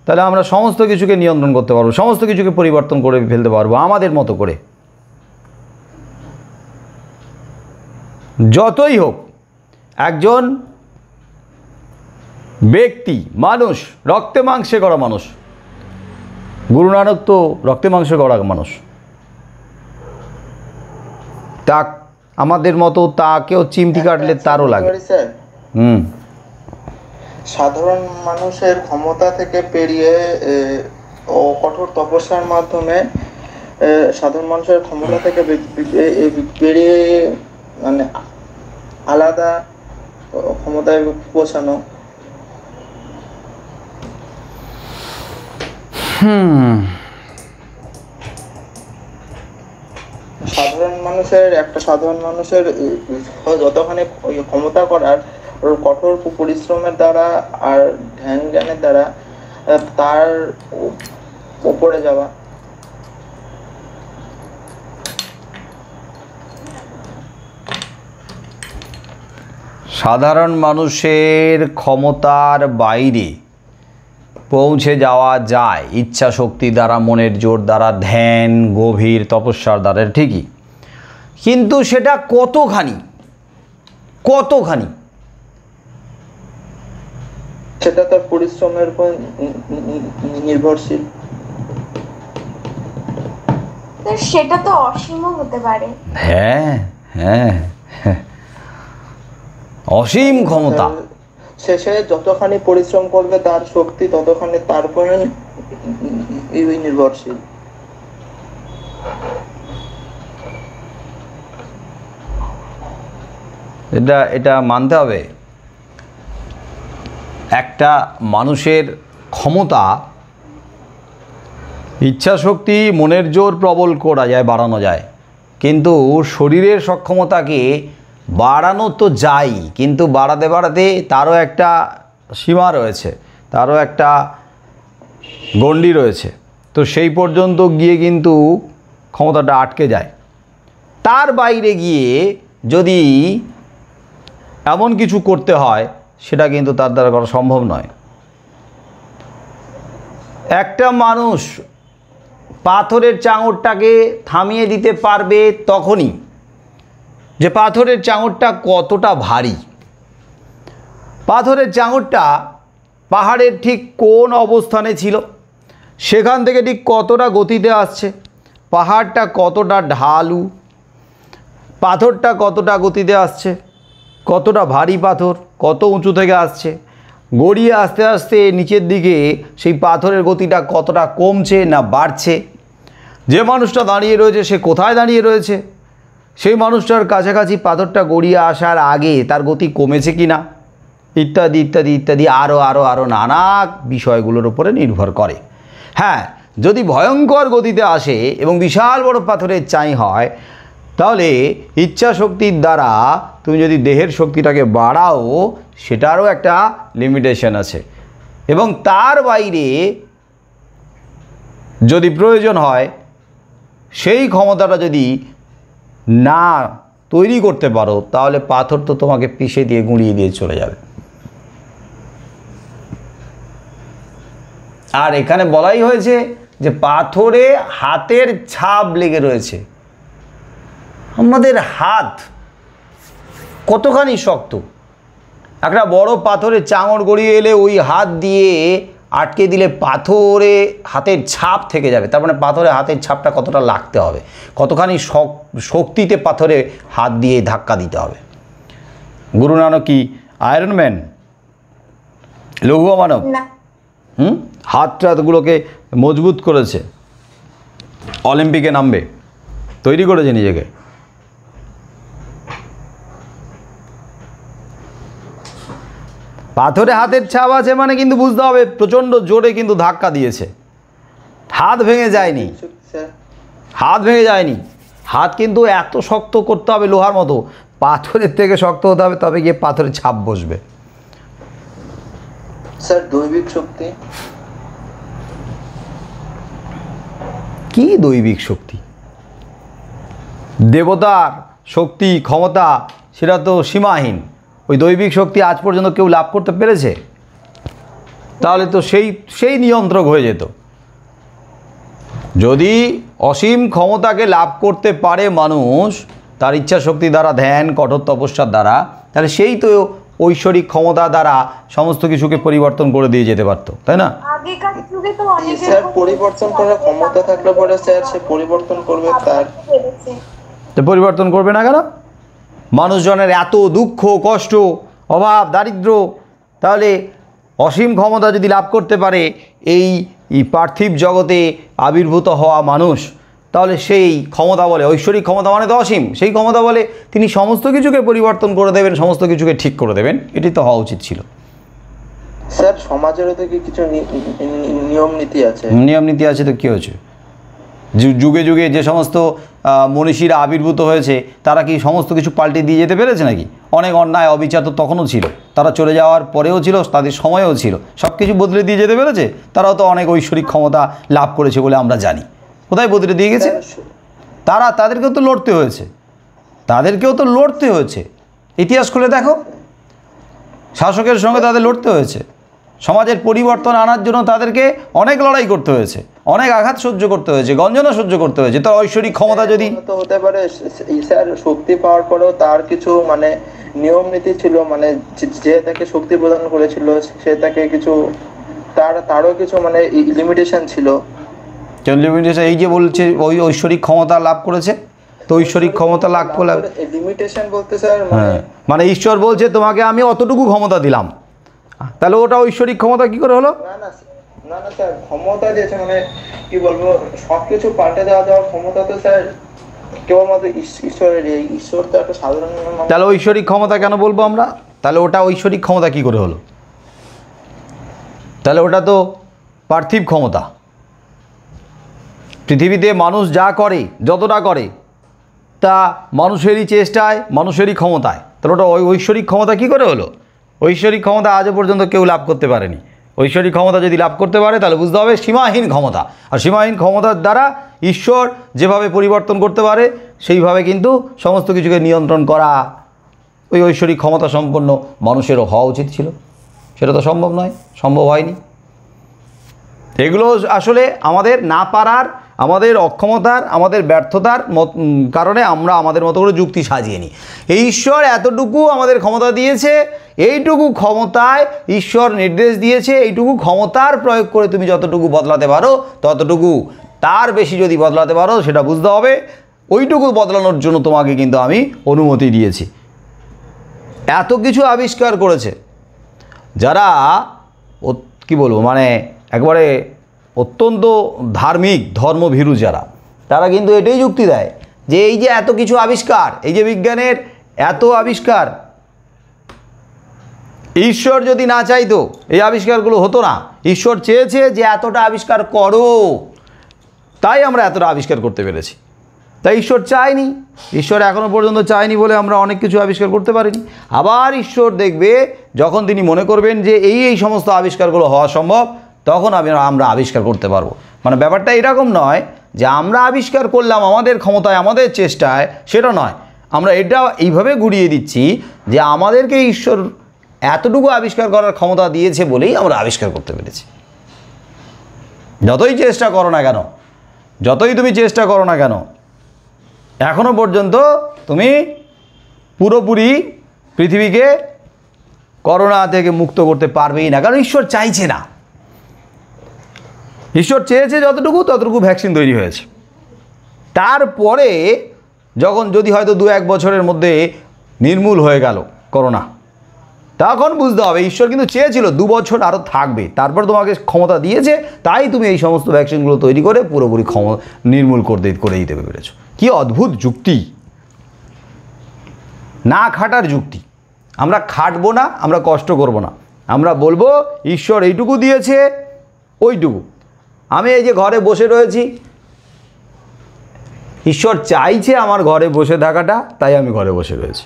তাহলে আমরা সমস্ত কিছুকে নিয়ন্ত্রণ করতে পারবো, সমস্ত কিছুকে পরিবর্তন করে ফেলতে পারবো আমাদের মতো করে। যতই হোক, একজন ব্যক্তি, মানুষ, রক্তে মাংসে করা মানুষ। গুরু নানক তো রক্তে মাংসে করা মানুষ। তা আমাদের মতো তাকেও চিমটি কাটলে তারও লাগে। স্যার, হুম। সাধারণ মানুষের ক্ষমতা থেকে পেরিয়ে ও কঠোর তপস্যার মাধ্যমে সাধারণ মানুষের ক্ষমতা থেকে পেরিয়ে মানে আলাদা ক্ষমতায় পৌঁছানো। সাধারণ মানুষের যতখানি ক্ষমতা করার কঠোর পরিশ্রমের দ্বারা আর ধ্যান জ্ঞানের দ্বারা তার উপরে যাওয়া। সাধারণ মানুষের ক্ষমতার বাইরে পৌঁছে যাওয়া যায় ইচ্ছা শক্তি দ্বারা, মনের জোর দ্বারা, ধ্যান, গভীর তপস্যার দ্বারা, ঠিকই। কিন্তু সেটা কতখানি সেটা তার পরিশ্রমের উপর নির্ভরশীল। সেটা তো অসীমও হতে পারে। হ্যাঁ হ্যাঁ, অসীম ক্ষমতা। শেষে যতখানি পরিশ্রম করবে তার শক্তি ততখানি তার উপর নির্ভরশীল। এটা মানতে হবে। একটা মানুষের ক্ষমতা, ইচ্ছা শক্তি, মনের জোর প্রবল করা যায়, বাড়ানো যায়, কিন্তু শরীরের সক্ষমতাকে বাড়ানো তো যায়, কিন্তু বাড়াতে বাড়াতে তারও একটা সীমা রয়েছে, তারও একটা গণ্ডি রয়েছে। তো সেই পর্যন্ত গিয়ে কিন্তু ক্ষমতাটা আটকে যায়। তার বাইরে গিয়ে যদি এমন কিছু করতে হয়, সেটা কিন্তু তার দ্বারা করা সম্ভব নয়। একটা মানুষ পাথরের চাঙড়টাকে থামিয়ে দিতে পারবে তখনই যে পাথরের চাঙড়টা কতটা ভারী। পাথরের চাঙড়টা পাহাড়ের ঠিক কোন অবস্থানে ছিল, সেখান থেকে ঠিক কতটা গতিতে আসছে, পাহাড়টা কতটা ঢালু, পাথরটা কতটা গতিতে আসছে, কতটা ভারী পাথর, কত উঁচু থেকে আসছে, গড়িয়ে আস্তে আস্তে নিচের দিকে সেই পাথরের গতিটা কতটা কমছে না বাড়ছে, যে মানুষটা দাঁড়িয়ে রয়েছে সে কোথায় দাঁড়িয়ে রয়েছে, সেই মানুষটার কাছাকাছি পাথরটা গড়িয়ে আসার আগে তার গতি কমেছে কি না, ইত্যাদি ইত্যাদি ইত্যাদি আরও আরও আরও নানা বিষয়গুলোর উপরে নির্ভর করে। হ্যাঁ, যদি ভয়ঙ্কর গতিতে আসে এবং বিশাল বড় পাথরের চাই হয়, তাহলে ইচ্ছা শক্তির দ্বারা তুমি যদি দেহের শক্তিটাকে বাড়াও, সেটারও একটা লিমিটেশন আছে। এবং তার বাইরে যদি প্রয়োজন হয়, সেই ক্ষমতাটা যদি না তৈরি করতে পারো, তাহলে পাথর তো তোমাকে পিষে দিয়ে গুঁড়িয়ে দিয়ে চলে যাবে। আর এখানে বলাই হয়েছে যে পাথরে হাতের ছাপ লেগে রয়েছে। আমাদের হাত কতখানি শক্ত, একটা বড় পাথরের চাঙড় গড়িয়ে এলে ওই হাত দিয়ে আটকে দিলে পাথরে হাতের ছাপ থেকে যাবে। তার মানে পাথরে হাতের ছাপটা কতটা লাগতে হবে, কতখানি শক্তিতে পাথরে হাত দিয়ে ধাক্কা দিতে হবে। গুরু নানক কি আয়রন ম্যান, লৌহ মানব? না। হাতটাগুলোকে মজবুত করেছে, অলিম্পিকে নামবে, তৈরি করেছে নিজেকে। পাথরে হাতের ছাপ আছে মানে কিন্তু বুঝতে হবে প্রচণ্ড জোরে কিন্তু ধাক্কা দিয়েছে, হাত ভেঙে যায়নি, স্যার হাত ভেঙে যায়নি। হাত কিন্তু এত শক্ত করতে হবে লোহার মতো, পাথরের থেকে শক্ত হতে হবে, তবে গিয়ে পাথরের ছাপ বসবে। স্যার দৈবিক শক্তি, কি দৈবিক শক্তি? দেবতার শক্তি ক্ষমতা সেটা তো সীমাহীন। ওই দৈবিক শক্তি আজ পর্যন্ত কেউ লাভ করতে পেরেছে? তাহলে তো সেই নিয়ন্ত্রক হয়ে যেত। যদি অসীম ক্ষমতাকে লাভ করতে পারে মানুষ তার ইচ্ছা শক্তি দ্বারা, ধ্যান কঠোর তপস্যার দ্বারা, তাহলে সেই তো ঐশ্বরিক ক্ষমতা দ্বারা সমস্ত কিছুকে পরিবর্তন করে দিয়ে যেতে পারতো, তাই না? আগেকার যুগে তো অনেকের স্যার পরিবর্তন করার ক্ষমতা থাকলে পরে স্যার সে পরিবর্তন করবে তার। বেড়েছে। তো পরিবর্তন করবে না কেন? মানুষজনের এত দুঃখ কষ্ট অভাব দারিদ্র, তাহলে অসীম ক্ষমতা যদি লাভ করতে পারে এই পার্থিব জগতে আবির্ভূত হওয়া মানুষ, তাহলে সেই ক্ষমতা বলে, ঐশ্বরিক ক্ষমতা মানে তো অসীম, সেই ক্ষমতা বলে তিনি সমস্ত কিছুকে পরিবর্তন করে দেবেন, সমস্ত কিছুকে ঠিক করে দেবেন। এটি তো হওয়া উচিত ছিল। স্যার সমাজেরও তো কিছু নিয়ম নীতি আছে। নিয়ম নীতি আছে তো কী হয়েছে? যুগে যুগে যে সমস্ত মনীষীরা আবির্ভূত হয়েছে তারা কি সমস্ত কিছু পাল্টে দিয়ে যেতে পেরেছে নাকি? অনেক অন্যায় অবিচার তো তখনও ছিল, তারা চলে যাওয়ার পরেও ছিল, তাদের সময়েও ছিল, সব কিছু বদলে দিয়ে যেতে পেরেছে। তারাও তো অনেক ঐশ্বরিক ক্ষমতা লাভ করেছে বলে আমরা জানি। কোথায় বদলে দিয়ে গেছে? তাদেরকেও তো লড়তে হয়েছে, ইতিহাস খুলে দেখো, শাসকের সঙ্গে তাদের লড়তে হয়েছে। সমাজের পরিবর্তন আনার জন্য তাদেরকে অনেক লড়াই করতে হয়েছে, অনেক আঘাত সহ্য করতে হয়েছে, গঞ্জনা সহ্য করতে হয়েছে। তার ঐশ্বরিক ক্ষমতা যদি তো হতে পারে স্যার শক্তি পাওয়ার পরেও তার কিছু মানে নিয়ম নীতি ছিল, মানে যে তাকে শক্তি প্রদান করেছিল সে তাকে কিছু তারও কিছু মানে লিমিটেশন ছিল। এই যে বলছে ওই ঐশ্বরিক ক্ষমতা লাভ করেছে, তো ঐশ্বরিক ক্ষমতা লাভ করলে লিমিটেশন বলতে স্যার মানে ঈশ্বর বলছে তোমাকে আমি অতটুকু ক্ষমতা দিলাম, তাহলে ওটা ঐশ্বরিক ক্ষমতা কি করে হলো? না স্যার ক্ষমতা দিয়েছে মানে কি বলবো, সবকিছু পাল্টে দেওয়ার ক্ষমতা তো স্যার কেবলমাত্র ঈশ্বরের। ঈশ্বর তো একটা সাধারণ। তাহলে ঐশ্বরিক ক্ষমতা কেন বলবো আমরা? তাহলে ওটা ঐশ্বরিক ক্ষমতা কি করে হলো? তাহলে ওটা তো পার্থিব ক্ষমতা। পৃথিবীতে মানুষ যা করে, যতটা করে, তা মানুষেরই চেষ্টায়, মানুষেরই ক্ষমতায়। তাহলে ওটা ঐশ্বরিক ক্ষমতা কি করে হলো? ঐশ্বরিক ক্ষমতা আজও পর্যন্ত কেউ লাভ করতে পারেনি। ঐশ্বরিক ক্ষমতা যদি লাভ করতে পারে তাহলে বুঝতে হবে সীমাহীন ক্ষমতা। আর সীমাহীন ক্ষমতার দ্বারা ঈশ্বর যেভাবে পরিবর্তন করতে পারে সেইভাবে কিন্তু সমস্ত কিছুকে নিয়ন্ত্রণ করা ওই ঐশ্বরিক ক্ষমতা সম্পন্ন মানুষেরও হওয়া উচিত ছিল। সেটা তো সম্ভব নয়, সম্ভব হয়নি। এগুলো আসলে আমাদের না পারার, আমাদের অক্ষমতার, আমাদের ব্যর্থতার কারণে আমরা আমাদের মতো করে যুক্তি সাজিয়ে নিই। এই ঈশ্বর এতটুকু আমাদের ক্ষমতা দিয়েছে, এইটুকু ক্ষমতায় ঈশ্বর নির্দেশ দিয়েছে, এইটুকু ক্ষমতার প্রয়োগ করে তুমি যতটুকু বদলাতে পারো ততটুকু, তার বেশি যদি বদলাতে পারো সেটা বুঝতে হবে ওইটুকু বদলানোর জন্য তোমাকে কিন্তু আমি অনুমতি দিয়েছি। এত কিছু আবিষ্কার করেছে যারা কি বলবো মানে একবারে অত্যন্ত ধার্মিক ধর্মভীরু যারা, তারা কিন্তু এটাই যুক্তি দেয় যে এই যে এত কিছু আবিষ্কার, এই যে বিজ্ঞানের এত আবিষ্কার, ঈশ্বর যদি না চাইতো এই আবিষ্কারগুলো হতো না। ঈশ্বর চেয়েছে যে এতটা আবিষ্কার করো, তাই আমরা এতটা আবিষ্কার করতে পেরেছি। তাই ঈশ্বর চায়নি, ঈশ্বর এখনও পর্যন্ত চায়নি বলে আমরা অনেক কিছু আবিষ্কার করতে পারিনি। আবার ঈশ্বর দেখবে যখন তিনি মনে করবেন যে এই সমস্ত আবিষ্কারগুলো হওয়া সম্ভব, তখন আমরা আবিষ্কার করতে পারবো। মানে ব্যাপারটা এরকম নয় যে আমরা আবিষ্কার করলাম আমাদের ক্ষমতায়, আমাদের চেষ্টায়, সেটা নয়। আমরা এটা এইভাবে ঘুরিয়ে দিচ্ছি যে আমাদেরকে ঈশ্বর এতটুকু আবিষ্কার করার ক্ষমতা দিয়েছে বলেই আমরা আবিষ্কার করতে পেরেছি। যতই চেষ্টা করো না কেন, যতই তুমি চেষ্টা করো না কেন, এখনও পর্যন্ত তুমি পুরোপুরি পৃথিবীকে করোনা থেকে মুক্ত করতে পারবেই না, কারণ ঈশ্বর চাইছে না। ঈশ্বর চেয়েছে যতটুকু, ততটুকু ভ্যাকসিন তৈরি হয়েছে। তারপরে যখন যদি হয়তো 2-1 বছরের মধ্যে নির্মূল হয়ে গেল করোনা, তখন বুঝতে হবে ঈশ্বর কিন্তু চেয়েছিল 2 বছর আরও থাকবে, তারপর তোমাকে ক্ষমতা দিয়েছে, তাই তুমি এই সমস্ত ভ্যাকসিনগুলো তৈরি করে পুরোপুরি নির্মূল করে দিতে পেরেছো। কি অদ্ভুত যুক্তি, না খাটার যুক্তি। আমরা খাটবো না, আমরা কষ্ট করব না, আমরা বলবো ঈশ্বর এইটুকু দিয়েছে, ওইটুকু। আমি এই যে ঘরে বসে রয়েছি, ঈশ্বর চাইছে আমার ঘরে বসে থাকাটা, তাই আমি ঘরে বসে রয়েছি।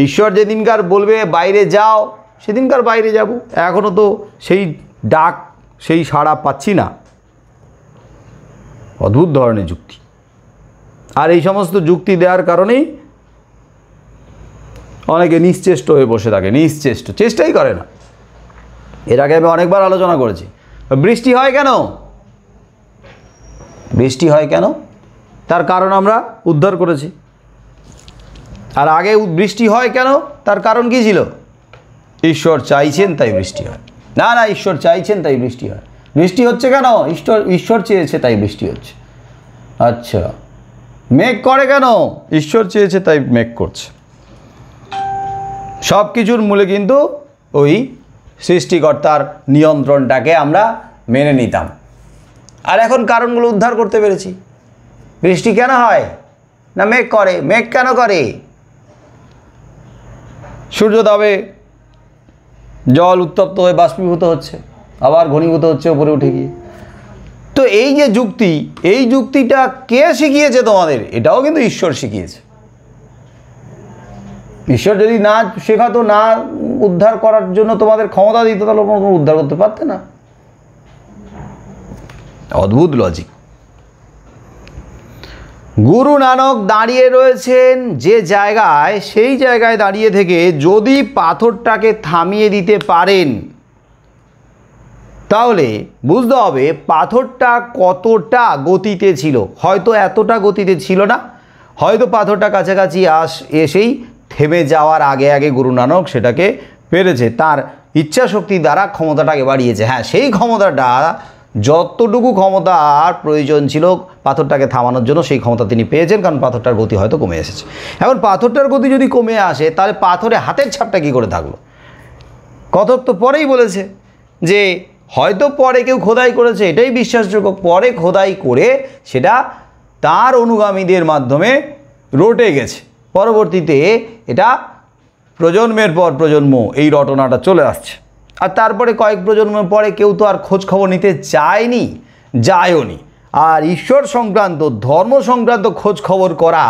ঈশ্বর যেদিনকার বলবে বাইরে যাও, সেদিনকার বাইরে যাব। এখনও তো সেই ডাক, সেই সাড়া পাচ্ছি না। অদ্ভুত ধরনের যুক্তি। আর এই সমস্ত যুক্তি দেওয়ার কারণেই অনেকে নিশ্চেষ্ট হয়ে বসে থাকে, নিশ্চেষ্ট, চেষ্টাই করে না। এর আগে আমি অনেকবার আলোচনা করেছি। বৃষ্টি হয় কেন? বৃষ্টি হয় কেন তার কারণ আমরা উদ্ধার করেছি। আর আগে বৃষ্টি হয় কেন তার কারণ কী ছিল? ঈশ্বর চাইছেন তাই বৃষ্টি হয়। না না, ঈশ্বর চাইছেন তাই বৃষ্টি হয়। বৃষ্টি হচ্ছে কেন? ঈশ্বর চেয়েছে তাই বৃষ্টি হচ্ছে। আচ্ছা, মেঘ করে কেন? ঈশ্বর চেয়েছে তাই মেঘ করছে। সব কিছুর মূলে কিন্তু ওই সৃষ্টিকর্তার নিয়ন্ত্রণটাকে আমরা মেনে নিতাম। আর এখন কারণগুলো উদ্ধার করতে পেরেছি। বৃষ্টি কেন হয়? না মেঘ করে। মেঘ কেন করে? সূর্য দাবে, জল উত্তপ্ত হয়ে বাষ্পীভূত হচ্ছে, আবার ঘনীভূত হচ্ছে উপরে উঠে গিয়ে। তো এই যে যুক্তি, এই যুক্তিটা কে শিখিয়েছে তোমাদের? এটাও কিন্তু ঈশ্বর শিখিয়েছে। ঈশ্বর যদি না শেখাতো, না উদ্ধার করার জন্য তোমাদের ক্ষমতা দিত, তাহলে তোমরা উদ্ধার করতে পারতে না। অদ্ভুত লজিক। গুরু নানক দাঁড়িয়ে রয়েছেন যে জায়গায়, সেই জায়গায় দাঁড়িয়ে থেকে যদি পাথরটাকে থামিয়ে দিতে পারেন, তাহলে বুঝতে হবে পাথরটা কতটা গতিতে ছিল। হয়তো এতটা গতিতে ছিল না, হয়তো পাথরটা কাছাকাছি এসেই থেমে যাওয়ার আগে আগে গুরু নানক সেটাকে পেরেছে, তার ইচ্ছা শক্তি দ্বারা ক্ষমতাটাকে বাড়িয়েছে। হ্যাঁ, সেই ক্ষমতাটা, যতটুকু ক্ষমতা আর প্রয়োজন ছিল পাথরটাকে থামানোর জন্য, সেই ক্ষমতা তিনি পেয়েছেন, কারণ পাথরটার গতি হয়তো কমে এসেছে। এখন পাথরটার গতি যদি কমে আসে, তাহলে পাথরে হাতের ছাপটা কী করে থাকলো? কথক তো পরেই বলেছে যে হয়তো পরে কেউ খোদাই করেছে, এটাই বিশ্বাসযোগ্য। পরে খোদাই করে সেটা তার অনুগামীদের মাধ্যমে রটে গেছে। পরবর্তীতে এটা প্রজন্মের পর প্রজন্ম এই রটনাটা চলে আসছে। আর তারপরে কয়েক প্রজন্ম পরে কেউ তো আর খোঁজ খবর নিতে চায়নি, যায়ওনি। আর ঈশ্বর সংক্রান্ত, ধর্ম সংক্রান্ত খোঁজ খবর করা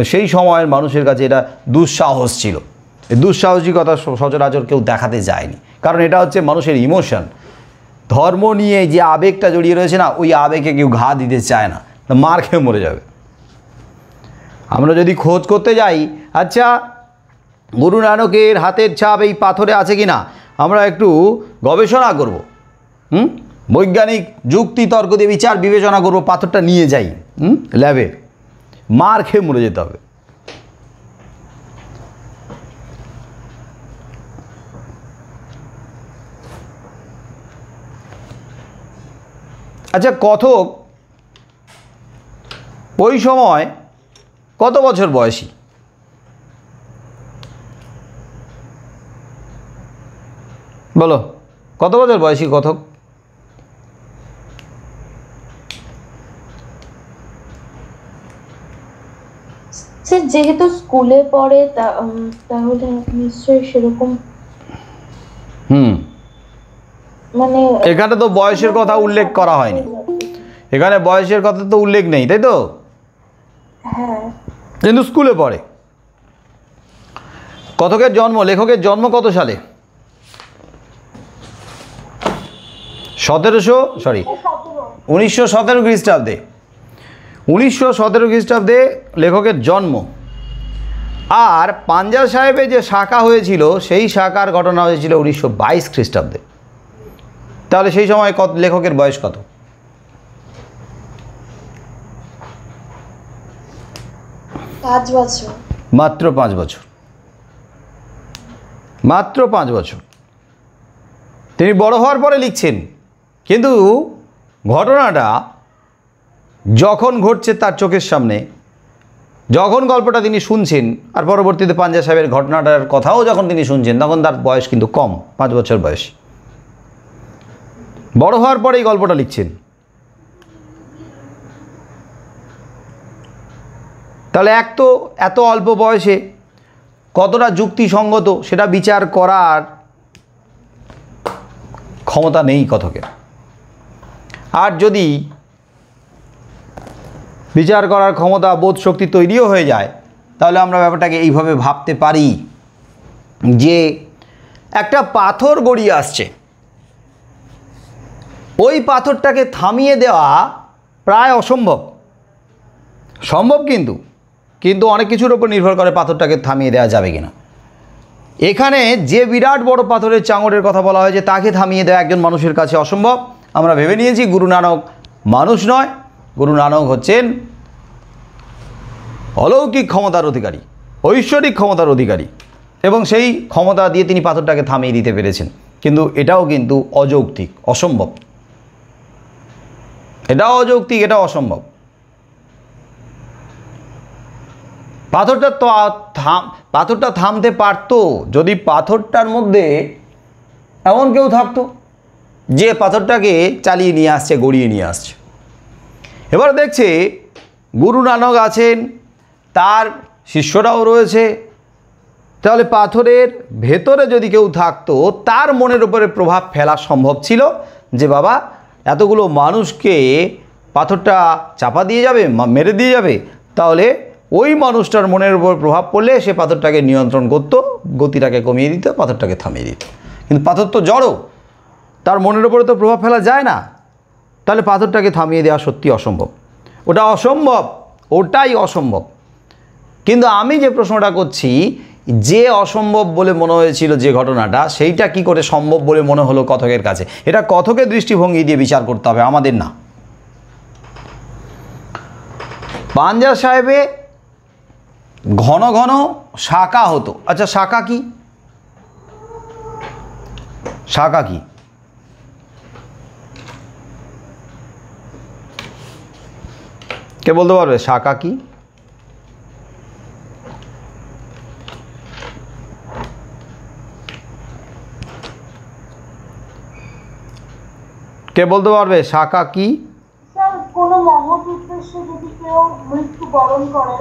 সেই সময়ের মানুষের কাছে এটা দুঃসাহস ছিল। এই দুঃসাহসিকতা সচরাচর কেউ দেখাতে যায়নি, কারণ এটা হচ্ছে মানুষের ইমোশন। ধর্ম নিয়ে যে আবেগটা জড়িয়ে রয়েছে না, ওই আবেগে কেউ ঘা দিতে চায় না, মার খেয়ে মরে যাবে। আমরা যদি খোঁজ করতে যাই, আচ্ছা গুরু নানকের হাতের ছাপ এই পাথরে আছে কি না, আমরা একটু গবেষণা করব, বৈজ্ঞানিক যুক্তি তর্ক দিয়ে বিচার বিবেচনা করব, পাথরটা নিয়ে যাই ল্যাবে, মার খেয়ে মরে যেতে হবে। আচ্ছা, কথক ওই সময় কত বছর বয়সী? বলো, কত বছর বয়সী কথক? স্যার যেহেতু স্কুলে পড়ে তাহলে নিশ্চয়ই সেরকম। মানে এখানে তো বয়সের কথা উল্লেখ করা হয়নি, এখানে বয়সের কথা তো উল্লেখ নেই, তাই তো? হ্যাঁ, কিন্তু স্কুলে পড়ে। কথকের জন্ম, লেখকের জন্ম কত সালে? 1917 খ্রিস্টাব্দে। 1917 খ্রিস্টাব্দে লেখকের জন্ম। আর পাঞ্জা সাহেবে যে শাখা হয়েছিল, সেই শাখার ঘটনা হয়েছিল 1922 খ্রিস্টাব্দে। তাহলে সেই সময় লেখকের বয়স কত? মাত্র 5 বছর। মাত্র 5 বছর। তিনি বড় হওয়ার পরে লিখছেন, কিন্তু ঘটনাটা যখন ঘটছে তার চোখের সামনে, যখন গল্পটা তিনি শুনছেন, আর পরবর্তীতে পাঞ্জা সাহেবের ঘটনাটার কথাও যখন তিনি শুনছেন, তখন তার বয়স কিন্তু কম, 5 বছর বয়স। বড় হওয়ার পরে এই গল্পটা লিখছেন। তাহলে এক তো এত অল্প বয়সে কতটা যুক্তিসঙ্গত সেটা বিচার করার ক্ষমতা নেই কথকের। আর যদি বিচার করার ক্ষমতা বোধ শক্তি তৈরিও হয়ে যায়, তাহলে আমরা ব্যাপারটাকে এইভাবে ভাবতে পারি যে একটা পাথর গড়িয়ে আসছে, ওই পাথরটাকে থামিয়ে দেওয়া প্রায় অসম্ভব। সম্ভব কিন্তু অনেক কিছুর উপর নির্ভর করে পাথরটাকে থামিয়ে দেওয়া যাবে কিনা। এখানে যে বিরাট বড় পাথরের চাঙড়ের কথা বলা হয়েছে তাকে থামিয়ে দেওয়া একজন মানুষের কাছে অসম্ভব। আমরা ভেবে নিয়েছি গুরু নানক মানুষ নয়, গুরু নানক হচ্ছেন অলৌকিক ক্ষমতার অধিকারী, ঐশ্বরিক ক্ষমতার অধিকারী, এবং সেই ক্ষমতা দিয়ে তিনি পাথরটাকে থামিয়ে দিতে পেরেছেন। কিন্তু এটাও কিন্তু অযৌক্তিক, অসম্ভব। এটাও অযৌক্তিক, এটাও অসম্ভব। পাথরটা থামতে পারতো যদি পাথরটার মধ্যে এমন কেউ থাকতো যে পাথরটাকে চালিয়ে নিয়ে আসছে, গড়িয়ে নিয়ে আসছে। এবার দেখছে গুরু নানক আছেন, তার শিষ্যরাও রয়েছে, তাহলে পাথরের ভেতরে যদি কেউ থাকতো তার মনের উপরে প্রভাব ফেলা সম্ভব ছিল যে বাবা এতগুলো মানুষকে পাথরটা চাপা দিয়ে যাবে, মেরে দিয়ে যাবে, তাহলে ওই মানুষটার মনের উপর প্রভাব পড়লে সে পাথরটাকে নিয়ন্ত্রণ করত, গতিটাকে কমিয়ে দিত, পাথরটাকে থামিয়ে দিত। কিন্তু পাথর তো জড়ো, তার মনের উপরে তো প্রভাব ফেলা যায় না, তাহলে পাথরটাকে থামিয়ে দেওয়া সত্যি অসম্ভব। ওটা অসম্ভব, ওটাই অসম্ভব। কিন্তু আমি যে প্রশ্নটা করছি, যে অসম্ভব বলে মনে হয়েছিল যে ঘটনাটা, সেইটা কি করে সম্ভব বলে মনে হলো কথকের কাছে? এটা কথকের দৃষ্টিভঙ্গি দিয়ে বিচার করতে হবে, আমাদের না। পাঞ্জা সাহেবে ঘন ঘন শাঁকা হতো। আচ্ছা, শাঁকা কি? শাঁকা কি? কে বলতে পারবে শাঁকা কি? কে বলতে পারবে শাঁকা কি? স্যার, কোনো মহৎ উদ্দেশ্যে যদি কেউ মৃত্যু বরণ করে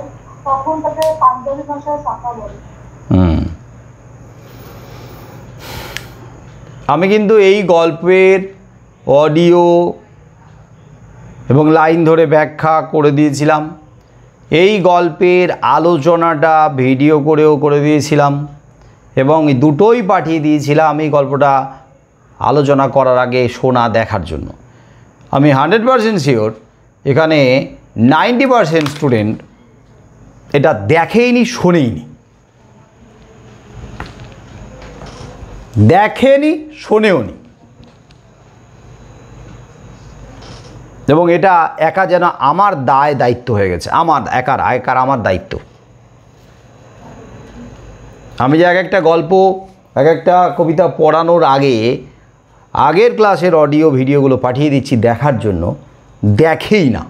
তখন তাকে পাঞ্জাবি ভাষায় শাঁকা বলে। আমি কিন্তু এই গল্পের অডিও এবং লাইন ধরে ব্যাখ্যা করে দিয়েছিলাম, এই গল্পের আলোচনাটা ভিডিও করেও করে দিয়েছিলাম, এবং দুটোই পাঠিয়ে দিয়েছিলাম এই গল্পটা আলোচনা করার আগে শোনা দেখার জন্য। আমি 100% শিওর এখানে 90% স্টুডেন্ট এটা দেখেইনি, শোনেইনি, দেখেনি, শোনেওনি। এবং এটা একা যেন আমার দায়িত্ব হয়ে গেছে, আমার আমার দায়িত্ব। আমি যে এক একটা গল্প, এক একটা কবিতা পড়ানোর আগের ক্লাসের অডিও ভিডিওগুলো পাঠিয়ে দিচ্ছি দেখার জন্য, দেখেই না।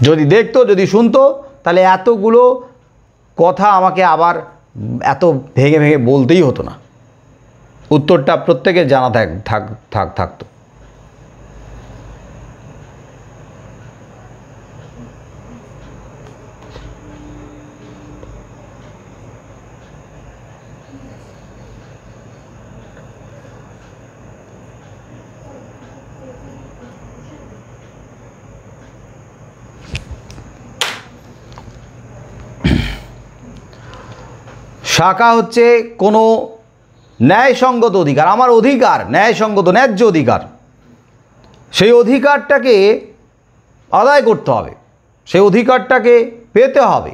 যদি দেখতো, যদি শুনতো, তাহলে এতগুলো কথা আমাকে আবার এত ভেঙে ভেঙে বলতেই হতো না, উত্তরটা প্রত্যেকের জানা থাকতো। শাখা হচ্ছে কোনো ন্যায়সঙ্গত অধিকার, আমার অধিকার, ন্যায়সঙ্গত ন্যায্য অধিকার, সেই অধিকারটাকে আদায় করতে হবে, সেই অধিকারটাকে পেতে হবে।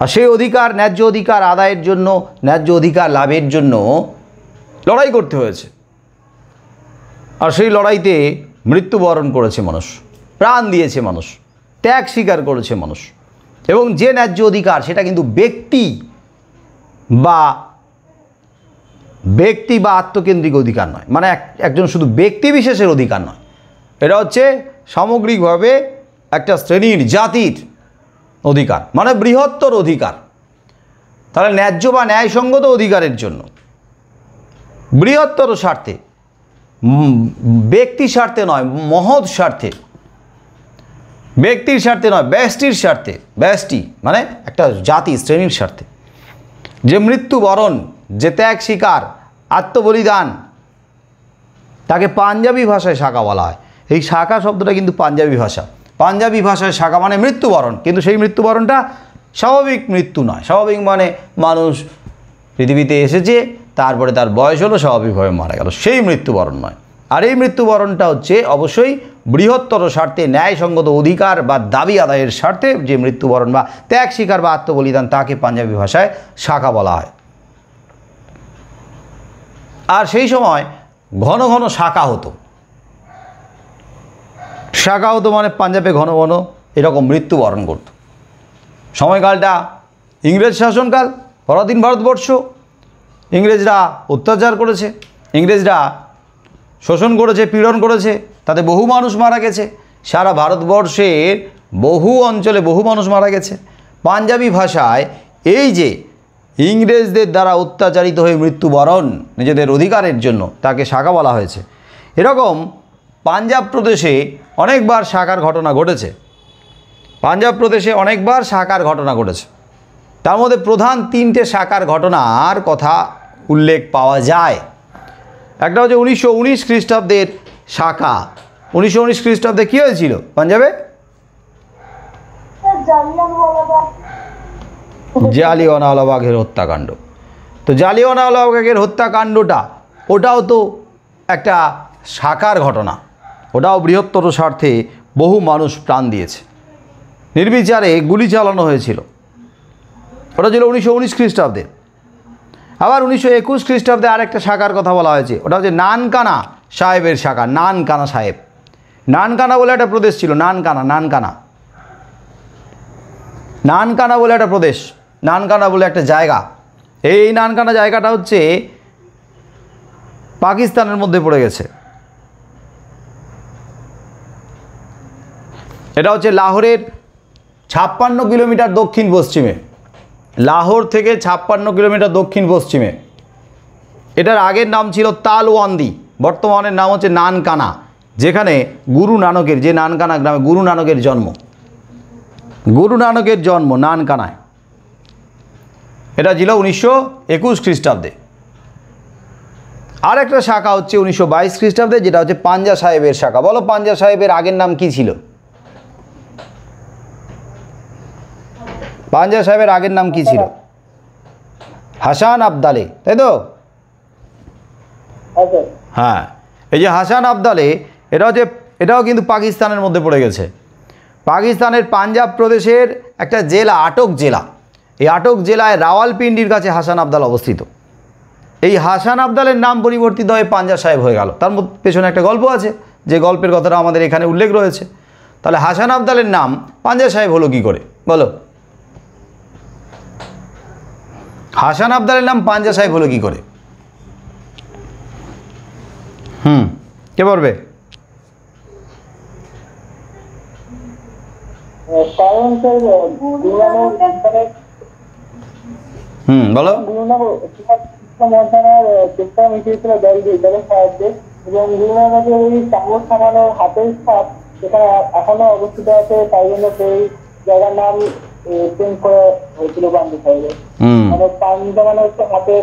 আর সেই অধিকার, ন্যায্য অধিকার আদায়ের জন্য, ন্যায্য অধিকার লাভের জন্য লড়াই করতে হয়েছে। আর সেই লড়াইতে মৃত্যুবরণ করেছে মানুষ, প্রাণ দিয়েছে মানুষ, ত্যাগ স্বীকার করেছে মানুষ। এবং যে ন্যায্য অধিকার, সেটা কিন্তু ব্যক্তি বা আত্মকেন্দ্রিক অধিকার নয়, মানে একজন শুধু ব্যক্তি বিশেষের অধিকার নয়, এটা হচ্ছে সামগ্রিকভাবে একটা শ্রেণীর, জাতির অধিকার, মানে বৃহত্তর অধিকার। তাহলে ন্যায্য বা ন্যায়সঙ্গত অধিকারের জন্য বৃহত্তর স্বার্থে, ব্যক্তি স্বার্থে নয়, মহৎ স্বার্থে ব্যক্তির স্বার্থে নয়, ব্যষ্টির স্বার্থে। ব্যষ্টি মানে একটা জাতি, শ্রেণীর স্বার্থে। যে মৃত্যুবরণ, যে ত্যাগ স্বীকার, আত্মবলিদান, তাকে পাঞ্জাবি ভাষায় শাখা বলা হয়। এই শাখা শব্দটা কিন্তু পাঞ্জাবি ভাষা। পাঞ্জাবি ভাষায় শাখা মানে মৃত্যুবরণ, কিন্তু সেই মৃত্যুবরণটা স্বাভাবিক মৃত্যু নয়। স্বাভাবিক মানে মানুষ পৃথিবীতে এসেছে, তারপরে তার বয়স হলো, স্বাভাবিকভাবে মারা গেল, সেই মৃত্যুবরণ নয়। আর এই মৃত্যুবরণটা হচ্ছে অবশ্যই বৃহত্তর স্বার্থে, ন্যায়সঙ্গত অধিকার বা দাবি আদায়ের স্বার্থে যে মৃত্যুবরণ বা ত্যাগ স্বীকার বা আত্মবলিদান, তাকে পাঞ্জাবি ভাষায় শাখা বলা হয়। আর সেই সময় ঘন ঘন শাখা হতো। শাখা হতো মানে পাঞ্জাবে ঘন ঘন এরকম মৃত্যুবরণ করত। সময়কালটা ইংরেজ শাসনকাল, পরাধীন ভারতবর্ষ। ইংরেজরা অত্যাচার করেছে, ইংরেজরা শোষণ করেছে, পীড়ন করেছে, তাতে বহু মানুষ মারা গেছে। সারা ভারতবর্ষের বহু অঞ্চলে বহু মানুষ মারা গেছে। পাঞ্জাবি ভাষায় এই যে ইংরেজদের দ্বারা অত্যাচারিত হয়ে মৃত্যুবরণ নিজেদের অধিকারের জন্য, তাকে শাখা বলা হয়েছে। এরকম পাঞ্জাব প্রদেশে অনেকবার শাখার ঘটনা ঘটেছে। পাঞ্জাব প্রদেশে অনেকবার শাখার ঘটনা ঘটেছে। তার মধ্যে প্রধান 3টে শাখার ঘটনার কথা উল্লেখ পাওয়া যায়। একটা হচ্ছে 1919 খ্রিস্টাব্দের শাখা। 1919 খ্রিস্টাব্দে কী হয়েছিল পাঞ্জাবে? জালিয়ানওয়ালাবাগের হত্যাকাণ্ড। তো জালিয়ানওয়ালাবাগের হত্যাকাণ্ডটা, ওটাও তো একটা শাখার ঘটনা। ওটাও বৃহত্তর স্বার্থে বহু মানুষ প্রাণ দিয়েছে, নির্বিচারে গুলি চালানো হয়েছিল। ওটা ছিল 1919 খ্রিস্টাব্দে। আবার 1921 খ্রিস্টাব্দে আরেকটা শাখার কথা বলা হয়েছে, ওটা হচ্ছে নানকানা সাহেবের শাখা। নানকানা সাহেব, নানকানা বলে একটা প্রদেশ ছিল। নানকানা বলে একটা প্রদেশ, নানকানা বলে একটা জায়গা। এই নানকানা জায়গাটা হচ্ছে পাকিস্তানের মধ্যে পড়ে গেছে। এটা হচ্ছে লাহোরের 56 কিলোমিটার দক্ষিণ পশ্চিমে। লাহোর থেকে 56 কিলোমিটার দক্ষিণ পশ্চিমে। এটার আগের নাম ছিল তালওয়ান্দি, বর্তমানের নাম হচ্ছে নানকানা, যেখানে গুরু নানকের, যে নানকানা গ্রামে গুরু নানকের জন্ম নানকানায়। এটা ছিল 1921 খ্রিস্টাব্দে। আর একটা শাখা হচ্ছে 1922 খ্রিস্টাব্দে, যেটা হচ্ছে পাঞ্জা সাহেবের শাখা। বলো পাঞ্জা সাহেবের আগের নাম কি ছিল? পাঞ্জা সাহেবের আগের নাম কি ছিল? হাসান আবদালে, তাই তো? হ্যাঁ, এই যে হাসান আবদালে, এটাও কিন্তু পাকিস্তানের মধ্যে পড়ে গেছে। পাকিস্তানের পাঞ্জাব প্রদেশের একটা জেলা, আটক জেলা। এই আটক জেলায় রাওয়ালপিন্ডির কাছে হাসান আবদাল অবস্থিত। এই হাসান আবদালের নাম পরিবর্তিত হয়ে পাঞ্জা সাহেব হয়ে গেল। তার পেছনে একটা গল্প আছে, যে গল্পের কথাটা আমাদের এখানে উল্লেখ রয়েছে। তাহলে হাসান আবদালের নাম পাঞ্জা সাহেব হলো কি করে বলো? হাসান আবদালের নাম পাঞ্জা সাহেব হলো কি করে? কে পারবে? বলো। এবং গুরু নানকের ওই চামচ থামানোর হাতের ছাপ সেখানে এখনো অবস্থিত আছে, তাই জন্য সেই জায়গার নাম চেঞ্জ করা হয়েছিল পাঞ্জা সাহেবের। মানে পাঞ্জা মানে হচ্ছে হাতের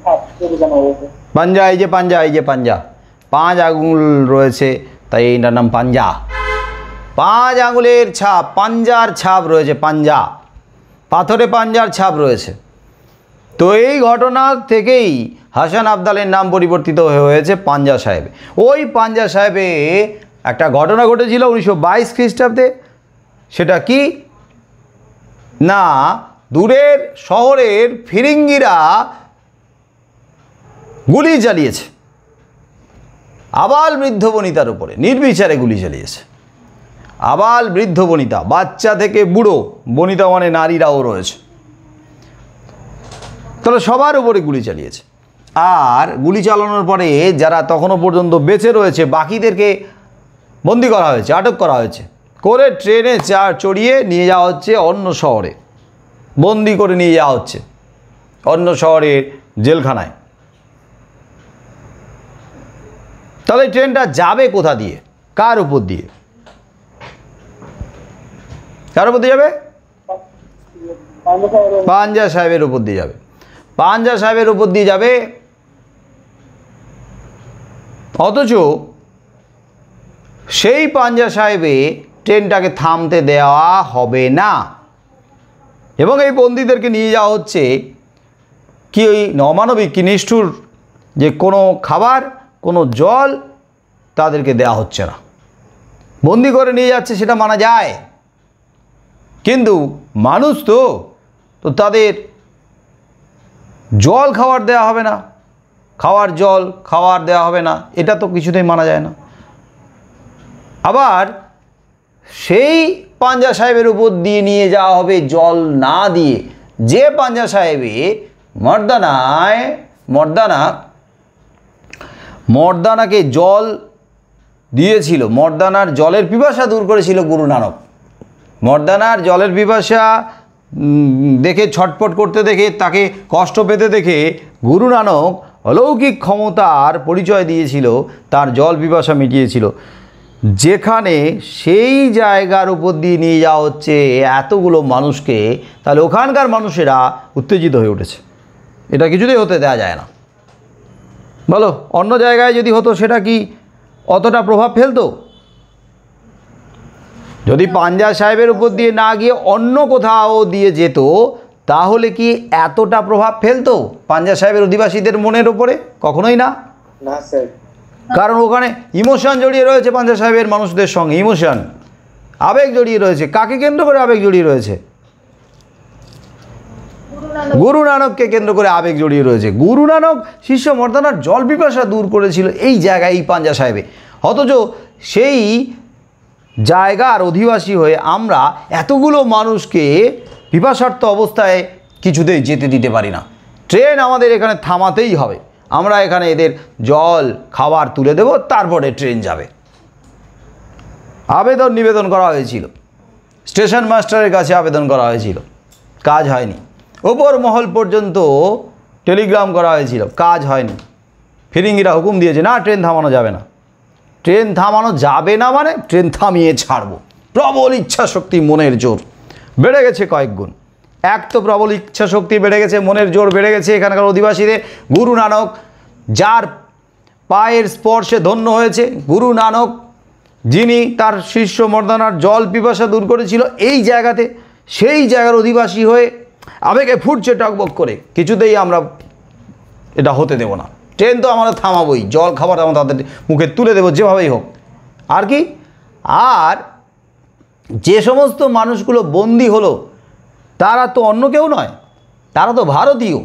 ছাপ বোঝানো হয়েছে। পাঞ্জা, এই যে পাঞ্জা, এই যে পাঞ্জা, 5 আঙুল রয়েছে, তাই এইটার নাম পাঞ্জা। 5 আঙুলের ছাপ, পাঞ্জার ছাপ রয়েছে। পাঞ্জা, পাথরে পাঞ্জার ছাপ রয়েছে। তো এই ঘটনা থেকেই হাসান আবদালের নাম পরিবর্তিত হয়েছে পাঞ্জা সাহেব। ওই পাঞ্জা সাহেবে একটা ঘটনা ঘটেছিল 1922 খ্রিস্টাব্দে। সেটা কি না, দূরের শহরের ফিরিঙ্গিরা গুলি চালিয়েছে আবাল বৃদ্ধ বনিতার উপরে, নির্বিচারে গুলি চালিয়েছে। আবাল বৃদ্ধ বনিতা, বাচ্চা থেকে বুড়ো, বনিতা মানে নারীরাও রয়েছে, তাহলে সবার উপরে গুলি চালিয়েছে। আর গুলি চালানোর পরে যারা তখনও পর্যন্ত বেঁচে রয়েছে, বাকিদেরকে বন্দি করা হয়েছে, আটক করা হয়েছে, করে ট্রেনে চড়িয়ে নিয়ে যাওয়া হচ্ছে অন্য শহরে, বন্দি করে নিয়ে যাওয়া হচ্ছে অন্য শহরের জেলখানায়। তাহলে ট্রেনটা যাবে কোথা দিয়ে, কার উপর দিয়ে? কার উপর দিয়ে যাবে? পাঞ্জা সাহেবের পাঞ্জা সাহেবের উপর দিয়ে যাবে। পাঞ্জা সাহেবের উপর দিয়ে যাবে, অথচ সেই পাঞ্জা সাহেবে ট্রেনটাকে থামতে দেওয়া হবে না এবং এই বন্দীদেরকে নিয়ে যাওয়া হচ্ছে কি ওই অমানবিক কি নিষ্ঠুর যে কোনো খাবার কোনো জল তাদেরকে দেওয়া হচ্ছে না। বন্দি করে নিয়ে যাচ্ছে সেটা মানা যায়, কিন্তু মানুষ তো তাদের জল খাবার দেওয়া হবে না, জল খাবার দেওয়া হবে না, এটা তো কিছুতেই মানা যায় না। আবার সেই পাঞ্জা সাহেবের উপর দিয়ে নিয়ে যাওয়া হবে জল না দিয়ে, যে পাঞ্জা সাহেবে মর্দানাকে জল দিয়েছিল, মর্দানার জলের পিপাসা দূর করেছিল গুরু নানক। মর্দানার জলের পিপাসা দেখে ছটফট করতে দেখে, তাকে কষ্ট পেতে দেখে গুরু নানক অলৌকিক ক্ষমতার পরিচয় দিয়েছিল, তার জল পিপাসা মিটিয়েছিল। যেখানে সেই জায়গার উপর দিয়ে নিয়ে যাওয়া হচ্ছে এতগুলো মানুষকে, তাহলে ওখানকার মানুষেরা উত্তেজিত হয়ে উঠেছে। এটা কিছুতেই হতে দেওয়া যায় না। বলো, অন্য জায়গায় যদি হতো সেটা কি অতটা প্রভাব ফেলতো? যদি পাঞ্জা সাহেবের উপর দিয়ে না গিয়ে অন্য কোথাও দিয়ে যেত, তাহলে কি এতটা প্রভাব ফেলতো পাঞ্জা সাহেবের অধিবাসীদের মনের ওপরে? কখনোই না। না স্যার, কারণ ওখানে ইমোশন জড়িয়ে রয়েছে পাঞ্জা সাহেবের মানুষদের সঙ্গে, ইমোশন, আবেগ জড়িয়ে রয়েছে। কাকে কেন্দ্র করে আবেগ জড়িয়ে রয়েছে? গুরু নানককে কেন্দ্র করে আবেগ জড়িয়ে রয়েছে। গুরু নানক শিষ্য মর্দানার জল পিপাসা দূর করেছিল এই জায়গায়, এই পাঞ্জা সাহেবে। অথচ সেই জায়গার অধিবাসী হয়ে আমরা এতগুলো মানুষকে পিপাসার্থ অবস্থায় কিছুতেই যেতে দিতে পারি না। ট্রেন আমাদের এখানে থামাতেই হবে। আমরা এখানে এদের জল খাবার তুলে দেব, তারপরে ট্রেন যাবে। আবেদন নিবেদন করা হয়েছিল, স্টেশন মাস্টারের কাছে আবেদন করা হয়েছিল, কাজ হয়নি। ওপর মহল পর্যন্ত টেলিগ্রাম করা হয়েছিল, কাজ হয়নি। ফিরিঙ্গিরা হুকুম দিয়েছে, না, ট্রেন থামানো যাবে না। ট্রেন থামানো যাবে না মানে ট্রেন থামিয়ে ছাড়বো। প্রবল ইচ্ছা শক্তি, মনের জোর বেড়ে গেছে কয়েক গুণ। এক তো প্রবল ইচ্ছা শক্তি বেড়ে গেছে, মনের জোর বেড়ে গেছে এখানকার অধিবাসীদের। গুরু নানক যার পায়ের স্পর্শে ধন্য হয়েছে, গুরু নানক যিনি তার শিষ্য মর্দানার জল পিপাসা দূর করেছিল এই জায়গাতে, সেই জায়গার অধিবাসী হয়ে আবেগে ফুটছে টকবক করে। কিছুতেই আমরা এটা হতে দেব না। ট্রেন তো আমরা থামাবোই, জল খাবার আমরা তাদের মুখে তুলে দেবো যেভাবেই হোক। আর কি, আর যে সমস্ত মানুষগুলো বন্দী হলো তারা তো অন্য কেউ নয়, তারা তো ভারতীয়,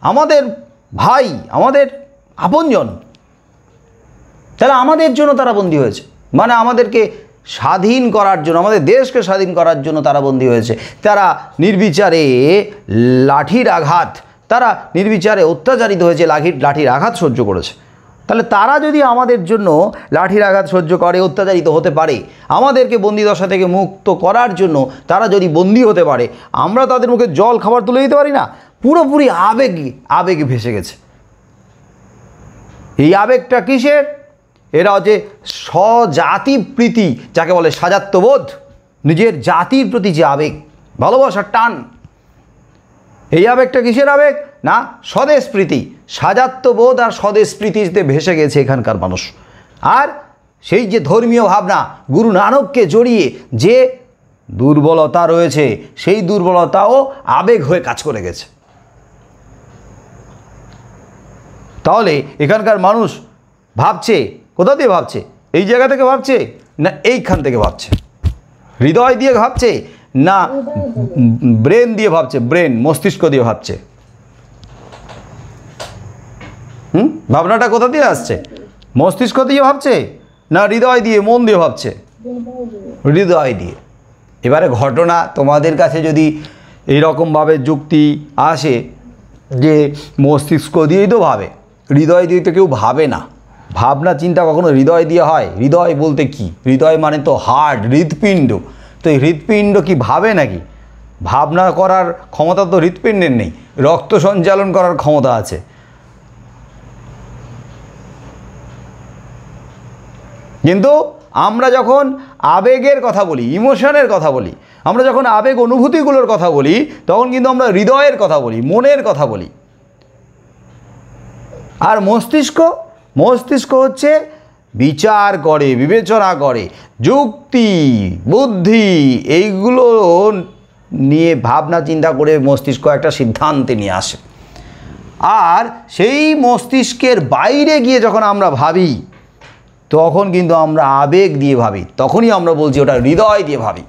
আমাদের ভাই, আমাদের আপনজন। তাহলে আমাদের জন্য তারা বন্দী হয়েছে, মানে আমাদেরকে স্বাধীন করার জন্য, আমাদের দেশকে স্বাধীন করার জন্য তারা বন্দী হয়েছে। তারা নির্বিচারে লাঠির আঘাত, তারা নির্বিচারে অত্যাচারিত হয়েছে, লাঠির আঘাত সহ্য করেছে। তাহলে তারা যদি আমাদের জন্য লাঠির আঘাত সহ্য করে, অত্যাচারিত হতে পারে, আমাদেরকে বন্দিদশা থেকে মুক্ত করার জন্য তারা যদি বন্দী হতে পারে, আমরা তাদের মুখে জল খাবার তুলে দিতে পারি না? পুরোপুরি আবেগে ভেসে গেছে। এই আবেগটা কিসের? এরা হচ্ছে স্বজাতি প্রীতি, যাকে বলে সাজাত্যবোধ, নিজের জাতির প্রতি যে আবেগ, ভালোবাসার টান। এই আবেগটা কিসের আবেগ? না, স্বদেশ প্রীতি, সাজাত্যবোধ আর স্বদেশ প্রীতিতে ভেসে গেছে এখানকার মানুষ। আর সেই যে ধর্মীয় ভাবনা, গুরু নানককে জড়িয়ে যে দুর্বলতা রয়েছে, সেই দুর্বলতাও আবেগ হয়ে কাজ করে গেছে। তাহলে এখানকার মানুষ ভাবছে, কোথা দিয়ে ভাবছে? এই জায়গা থেকে ভাবছে না এইখান থেকে ভাবছে? হৃদয় দিয়ে ভাবছে না ব্রেন দিয়ে ভাবছে? ব্রেন, মস্তিষ্ক দিয়ে ভাবছে। ভাবনাটা কোথা দিয়ে আসছে? মস্তিষ্ক দিয়ে ভাবছে না হৃদয় দিয়ে, মন দিয়ে ভাবছে? হৃদয় দিয়ে। এবারে ঘটনা তোমাদের কাছে যদি এইরকমভাবে যুক্তি আসে যে মস্তিষ্ক দিয়েই তো ভাবে, হৃদয় দিয়ে তো কেউ ভাবে না। ভাবনা চিন্তা কখনো হৃদয় দিয়ে হয়? হৃদয় বলতে কি? হৃদয় মানে তো হার্ট, হৃৎপিণ্ড। তো এই হৃৎপিণ্ড কি ভাবে নাকি? ভাবনা করার ক্ষমতা তো হৃৎপিণ্ডের নেই, রক্ত সঞ্চালন করার ক্ষমতা আছে। কিন্তু আমরা যখন আবেগের কথা বলি, ইমোশনের কথা বলি, আমরা যখন আবেগ অনুভূতিগুলোর কথা বলি, তখন কিন্তু আমরা হৃদয়ের কথা বলি, মনের কথা বলি। আর মস্তিষ্ক হচ্ছে বিচার করে, বিবেচনা করে, যুক্তি বুদ্ধি এইগুলো নিয়ে ভাবনা চিন্তা করে মস্তিষ্ক একটা সিদ্ধান্তে নিয়ে আসে। আর সেই মস্তিষ্কের বাইরে গিয়ে যখন আমরা ভাবি, তখন কিন্তু আমরা আবেগ দিয়ে ভাবি, তখনই আমরা বলছি ওটা হৃদয় দিয়ে ভাবি।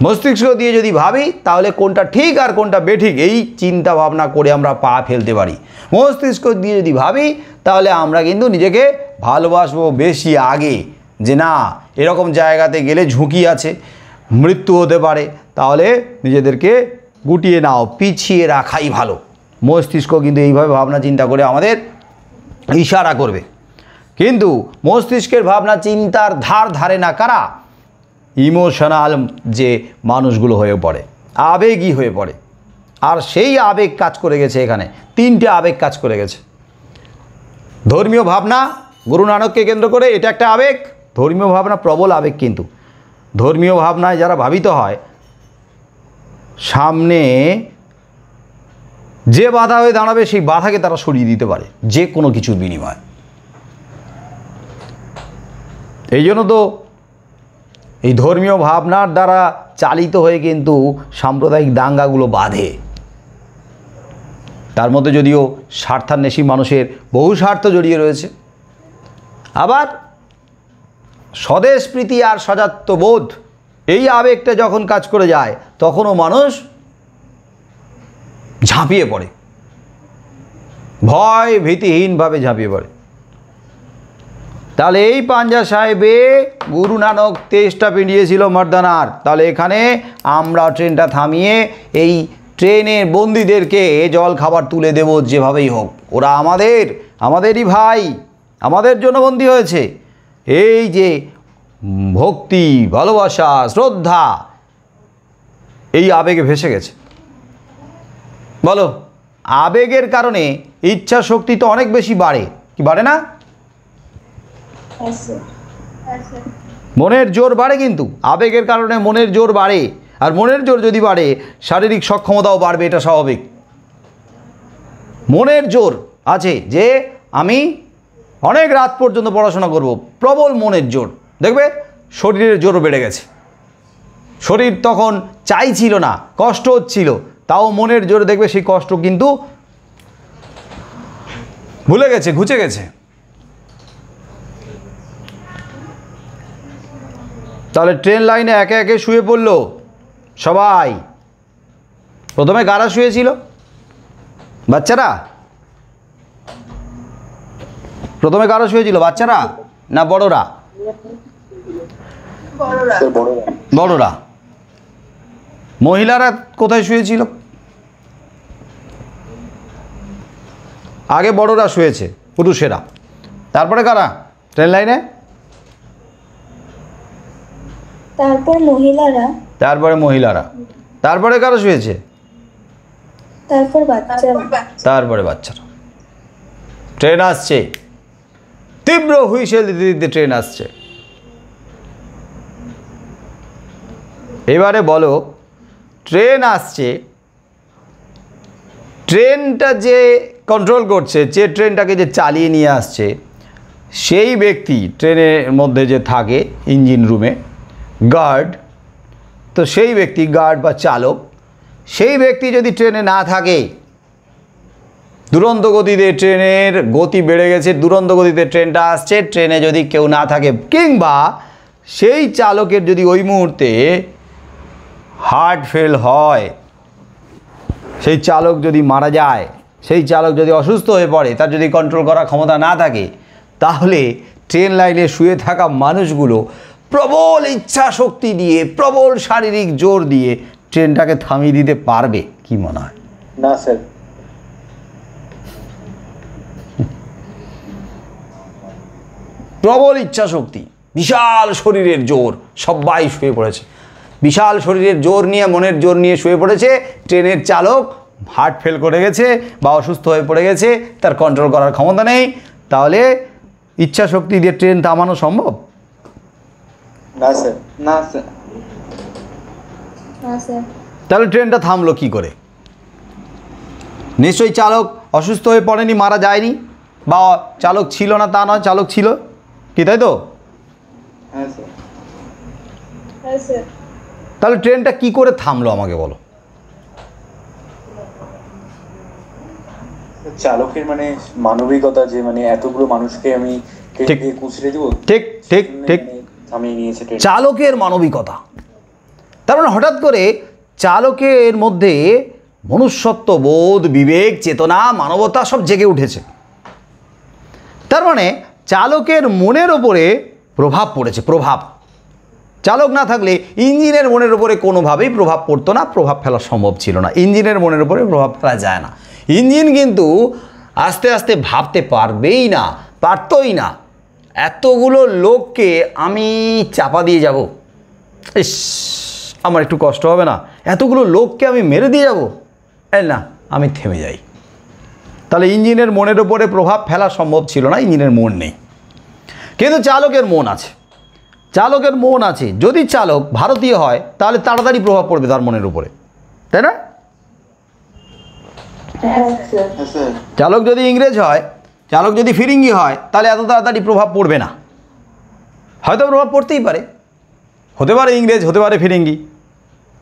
মস্তিষ্ক দিয়ে যদি ভাবি তাহলে কোনটা ঠিক আর কোনটা বেঠিক এই চিন্তা ভাবনা করে আমরা পা ফেলতে পারি। মস্তিষ্ক দিয়ে যদি ভাবি তাহলে আমরা কিন্তু নিজেকে ভালোবাসবো বেশি আগে, যে না এরকম জায়গাতে গেলে ঝুঁকি আছে, মৃত্যু হতে পারে, তাহলে নিজেদেরকে গুটিয়ে নাও, পিছিয়ে রাখাই ভালো। মস্তিষ্ক কিন্তু এইভাবে ভাবনা চিন্তা করে আমাদের ইশারা করবে। কিন্তু মস্তিষ্কের ভাবনা চিন্তার ধারে না কারা? ইমোশনাল যে মানুষগুলো হয়ে পড়ে, আবেগী হয়ে পড়ে। আর সেই আবেগ কাজ করে গেছে এখানে, 3টে আবেগ কাজ করে গেছে। ধর্মীয় ভাবনা, গুরু নানককে কেন্দ্র করে, এটা একটা আবেগ। ধর্মীয় ভাবনা প্রবল আবেগ, কিন্তু ধর্মীয় ভাবনায় যারা ভাবিত হয়, সামনে যে বাধা হয়ে দাঁড়াবে সেই বাধাকে তারা সরিয়ে দিতে পারে যে কোনো কিছুর বিনিময়ে। এই জন্য তো এই ধর্মীয় ভাবনার দ্বারা চালিত হয়ে কিন্তু সাম্প্রদায়িক দাঙ্গাগুলো বাধে। তার মধ্যে যদিও স্বার্থান্বেষী মানুষের বহু স্বার্থ জড়িয়ে রয়েছে, আবার স্বদেশপ্রীতি আর স্বজাত্যবোধ এই আবেগটা যখন কাজ করে যায় তখনও মানুষ ঝাঁপিয়ে পড়ে, ভয় ভীতিহীনভাবে ঝাঁপিয়ে পড়ে। তাহলে এই পাঞ্জা সাহেবে গুরু নানক তেজটা পিঁড়িয়েছিল মর্দানার। তাহলে এখানে আমরা ট্রেনটা থামিয়ে এই ট্রেনের বন্দীদেরকে জল খাবার তুলে দেব যেভাবেই হোক। ওরা আমাদেরই ভাই, আমাদের জন্য বন্দী হয়েছে। এই যে ভক্তি, ভালোবাসা, শ্রদ্ধা এই আবেগে ভেসে গেছে। বলো, আবেগের কারণে ইচ্ছা শক্তি তো অনেক বেশি বাড়ে, কি বাড়ে না? মনের জোর বাড়ে, কিন্তু আবেগের কারণে মনের জোর বাড়ে। আর মনের জোর যদি বাড়ে শারীরিক সক্ষমতাও বাড়বে, এটা স্বাভাবিক। মনের জোর আছে যে আমি অনেক রাত পর্যন্ত পড়াশোনা করব, প্রবল মনের জোর, দেখবে শরীরের জোরও বেড়ে গেছে। শরীর তখন চাইছিল না, কষ্ট হচ্ছিল, তাও মনের জোরে দেখবে সেই কষ্ট কিন্তু ভুলে গেছে, ঘুচে গেছে। তাহলে ট্রেন লাইনে একে একে শুয়ে পড়ল সবাই। প্রথমে কারা শুয়েছিল? বাচ্চারা। প্রথমে কারা শুয়েছিল, বাচ্চারা না বড়রা? বড়রা। মহিলারা কোথায় শুয়েছিল? আগে বড়রা শুয়েছে, পুরুষেরা। তারপরে কারা ট্রেন লাইনে? তারপর মহিলারা। তারপরে মহিলারা। তারপরে কারা শুয়েছে? তারপর বাচ্চারা। তারপরে বাচ্চারা। ট্রেন আসছে, তীব্র হুইসেল দিতে দিতে ট্রেন আসছে। এবারে বলো, ট্রেন আসছে, ট্রেনটা যে কন্ট্রোল করছে, যে ট্রেনটাকে যে চালিয়ে নিয়ে আসছে, সেই ব্যক্তি ট্রেনের মধ্যে যে থাকে ইঞ্জিন রুমে গার্ড, তো সেই ব্যক্তি গার্ড বা চালক, সেই ব্যক্তি যদি ট্রেনে না থাকে, দুরন্ত গতিতে ট্রেনের গতি বেড়ে গেছে, দুরন্ত গতিতে ট্রেনটা আসছে, ট্রেনে যদি কেউ না থাকে, কিংবা সেই চালকের যদি ওই মুহূর্তে হার্ট ফেল হয়, সেই চালক যদি মারা যায়, সেই চালক যদি অসুস্থ হয়ে পড়ে, তার যদি কন্ট্রোল করার ক্ষমতা না থাকে, তাহলে ট্রেন লাইনে শুয়ে থাকা মানুষগুলো প্রবল ইচ্ছা শক্তি দিয়ে, প্রবল শারীরিক জোর দিয়ে ট্রেনটাকে থামিয়ে দিতে পারবে? কি মনে হয়? না স্যার। প্রবল ইচ্ছা শক্তি, বিশাল শরীরের জোর, সবাই শুয়ে পড়েছে। বিশাল শরীরের জোর নিয়ে, মনের জোর নিয়ে শুয়ে পড়েছে। ট্রেনের চালক হার্ট ফেল করে গেছে বা অসুস্থ হয়ে পড়ে গেছে, তার কন্ট্রোল করার ক্ষমতা নেই। তাহলে ইচ্ছা শক্তি দিয়ে ট্রেন থামানো সম্ভব? না স্যার। না স্যার। হ্যাঁ স্যার। তাহলে ট্রেনটা থামলো কি করে? নিশ্চয়ই চালক অসুস্থ হয়ে পড়েনি, মারা যায়নি, বা চালক ছিল না তা নয়, চালক ছিল, কি তাই তো? হ্যাঁ স্যার। হ্যাঁ স্যার। তাহলে ট্রেনটা কি করে থামলো আমাকে বলো? চালকের মানে মানবিকতা, যে মানে এতগুলো মানুষকে আমি ঠিক। কুচড়ে দেবো, ঠিক ঠিক ঠিক, থামিয়ে নিয়েছে ট্রেন। চালকের মানবিকতা। তার মানে হঠাৎ করে চালকের মধ্যে মনুষ্যত্ব বোধ, বিবেক, চেতনা, মানবতা সব জেগে উঠেছে। তার মানে চালকের মনের ওপরে প্রভাব পড়েছে, প্রভাব। চালক না থাকলে ইঞ্জিনের মনের ওপরে কোনোভাবেই প্রভাব পড়তো না, প্রভাব ফেলা সম্ভব ছিল না। ইঞ্জিনের মনের ওপরে প্রভাব ফেলা যায় না। ইঞ্জিন কিন্তু আস্তে আস্তে ভাবতে পারবেই না, পারতই না। এতগুলো লোককে আমি চাপা দিয়ে যাব, ইস আমার একটু কষ্ট হবে না? এতগুলো লোককে আমি মেরে দিয়ে যাব, এই না, আমি থেমে যাই। তাহলে ইঞ্জিনের মনের ওপরে প্রভাব ফেলা সম্ভব ছিল না, ইঞ্জিনের মন নেই। কিন্তু চালকের মন আছে, চালকের মন আছে। যদি চালক ভারতীয় হয় তাহলে তাড়াতাড়ি প্রভাব পড়বে তার মনের উপরে, তাই না? হ্যাঁ স্যার। হ্যাঁ স্যার। চালক যদি ইংরেজ হয়, চালক যদি ফিরিঙ্গি হয়, তাহলে এত তাড়াতাড়ি প্রভাব পড়বে না। হয়তো প্রভাব পড়তেই পারে, হতে পারে ইংরেজ, হতে পারে ফিরিঙ্গি,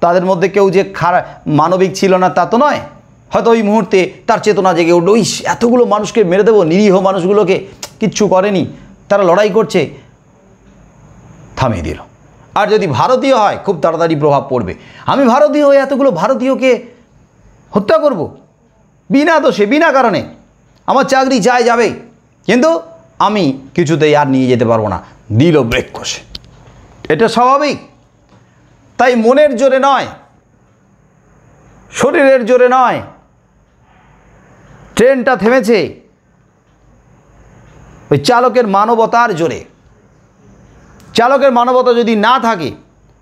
তাদের মধ্যে কেউ যে খারাপ মানবিক ছিল না তা তো নয়। হয়তো ওই মুহূর্তে তার চেতনা জেগে উঠল, ইস এতগুলো মানুষকে মেরে দেবো, নিরীহ মানুষগুলোকে, কিচ্ছু করেনি, তারা লড়াই করছে, থামিয়ে দিল। আর যদি ভারতীয় হয় খুব তাড়াতাড়ি প্রভাব পড়বে, আমি ভারতীয় হয়ে এতগুলো ভারতীয়কে হত্যা করব বিনা দোষে, বিনা কারণে, আমার চাকরি যায় যাবে, কিন্তু আমি কিছুতেই আর নিয়ে যেতে পারবো না, দিল ব্রেক কষে। এটা স্বাভাবিক। তাই মনের জোরে নয়, শরীরের জোরে নয় ট্রেনটা থেমেছে, ওই চালকের মানবতার জোরে। চালকের মানবতা যদি না থাকে,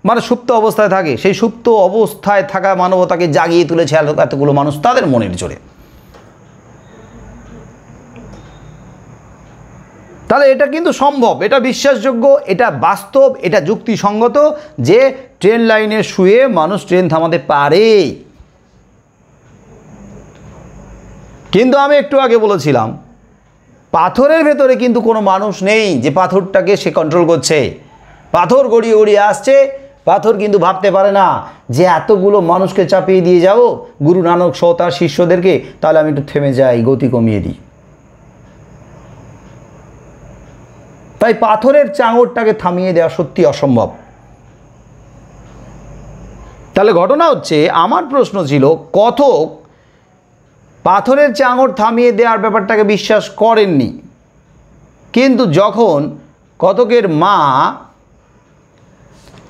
মানে সুপ্ত অবস্থায় থাকে, সেই সুপ্ত অবস্থায় থাকা মানবতাকে জাগিয়ে তুলেছে এতগুলো মানুষ তাদের মনের জোরে। তাহলে এটা কিন্তু সম্ভব, এটা বিশ্বাসযোগ্য, এটা বাস্তব, এটা যুক্তিসঙ্গত যে ট্রেন লাইনে শুয়ে মানুষ ট্রেন থামাতে পারে। কিন্তু আমি একটু আগে বলেছিলাম পাথরের ভেতরে কিন্তু কোনো মানুষ নেই যে পাথরটাকে সে কন্ট্রোল করছে। পাথর গড়িয়ে গড়িয়ে আসছে, পাথর কিন্তু ভাবতে পারে না যে এতগুলো মানুষকে চাপিয়ে দিয়ে যাব গুরু নানক সহ তার শিষ্যদেরকে, তাহলে আমি একটু থেমে যাই, গতি কমিয়ে দিই। তাই পাথরের চাঙড়টাকে থামিয়ে দেওয়া সত্যি অসম্ভব। তাহলে ঘটনা হচ্ছে, আমার প্রশ্ন ছিল কথক পাথরের চাঙড় থামিয়ে দেওয়ার ব্যাপারটাকে বিশ্বাস করেননি, কিন্তু যখন কথকের মা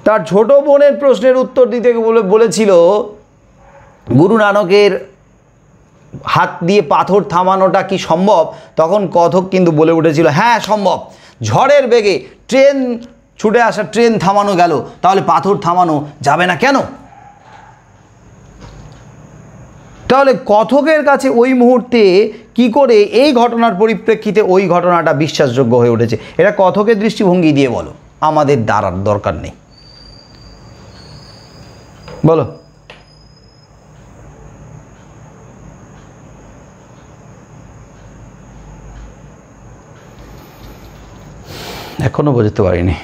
তার ছোট বোনের প্রশ্নের উত্তর দিতে বলেছিল গুরু নানকের হাত দিয়ে পাথর থামানোটা কি সম্ভব, তখন কথক কিন্তু বলে উঠেছিল হ্যাঁ সম্ভব। ঝড়ের বেগে ট্রেন ছুটে আসা, ট্রেন থামানো গেল, তাহলে পাথর থামানো যাবে না কেন? তাহলে কথকের কাছে ওই মুহূর্তে কি করে এই ঘটনার পরিপ্রেক্ষিতে ওই ঘটনাটা বিশ্বাসযোগ্য হয়ে উঠেছে? এটা কথকের দৃষ্টিভঙ্গি দিয়ে বলো, আমাদের দ্বারার দরকার নেই, বলো। এখনো বোঝাতে পারিনি,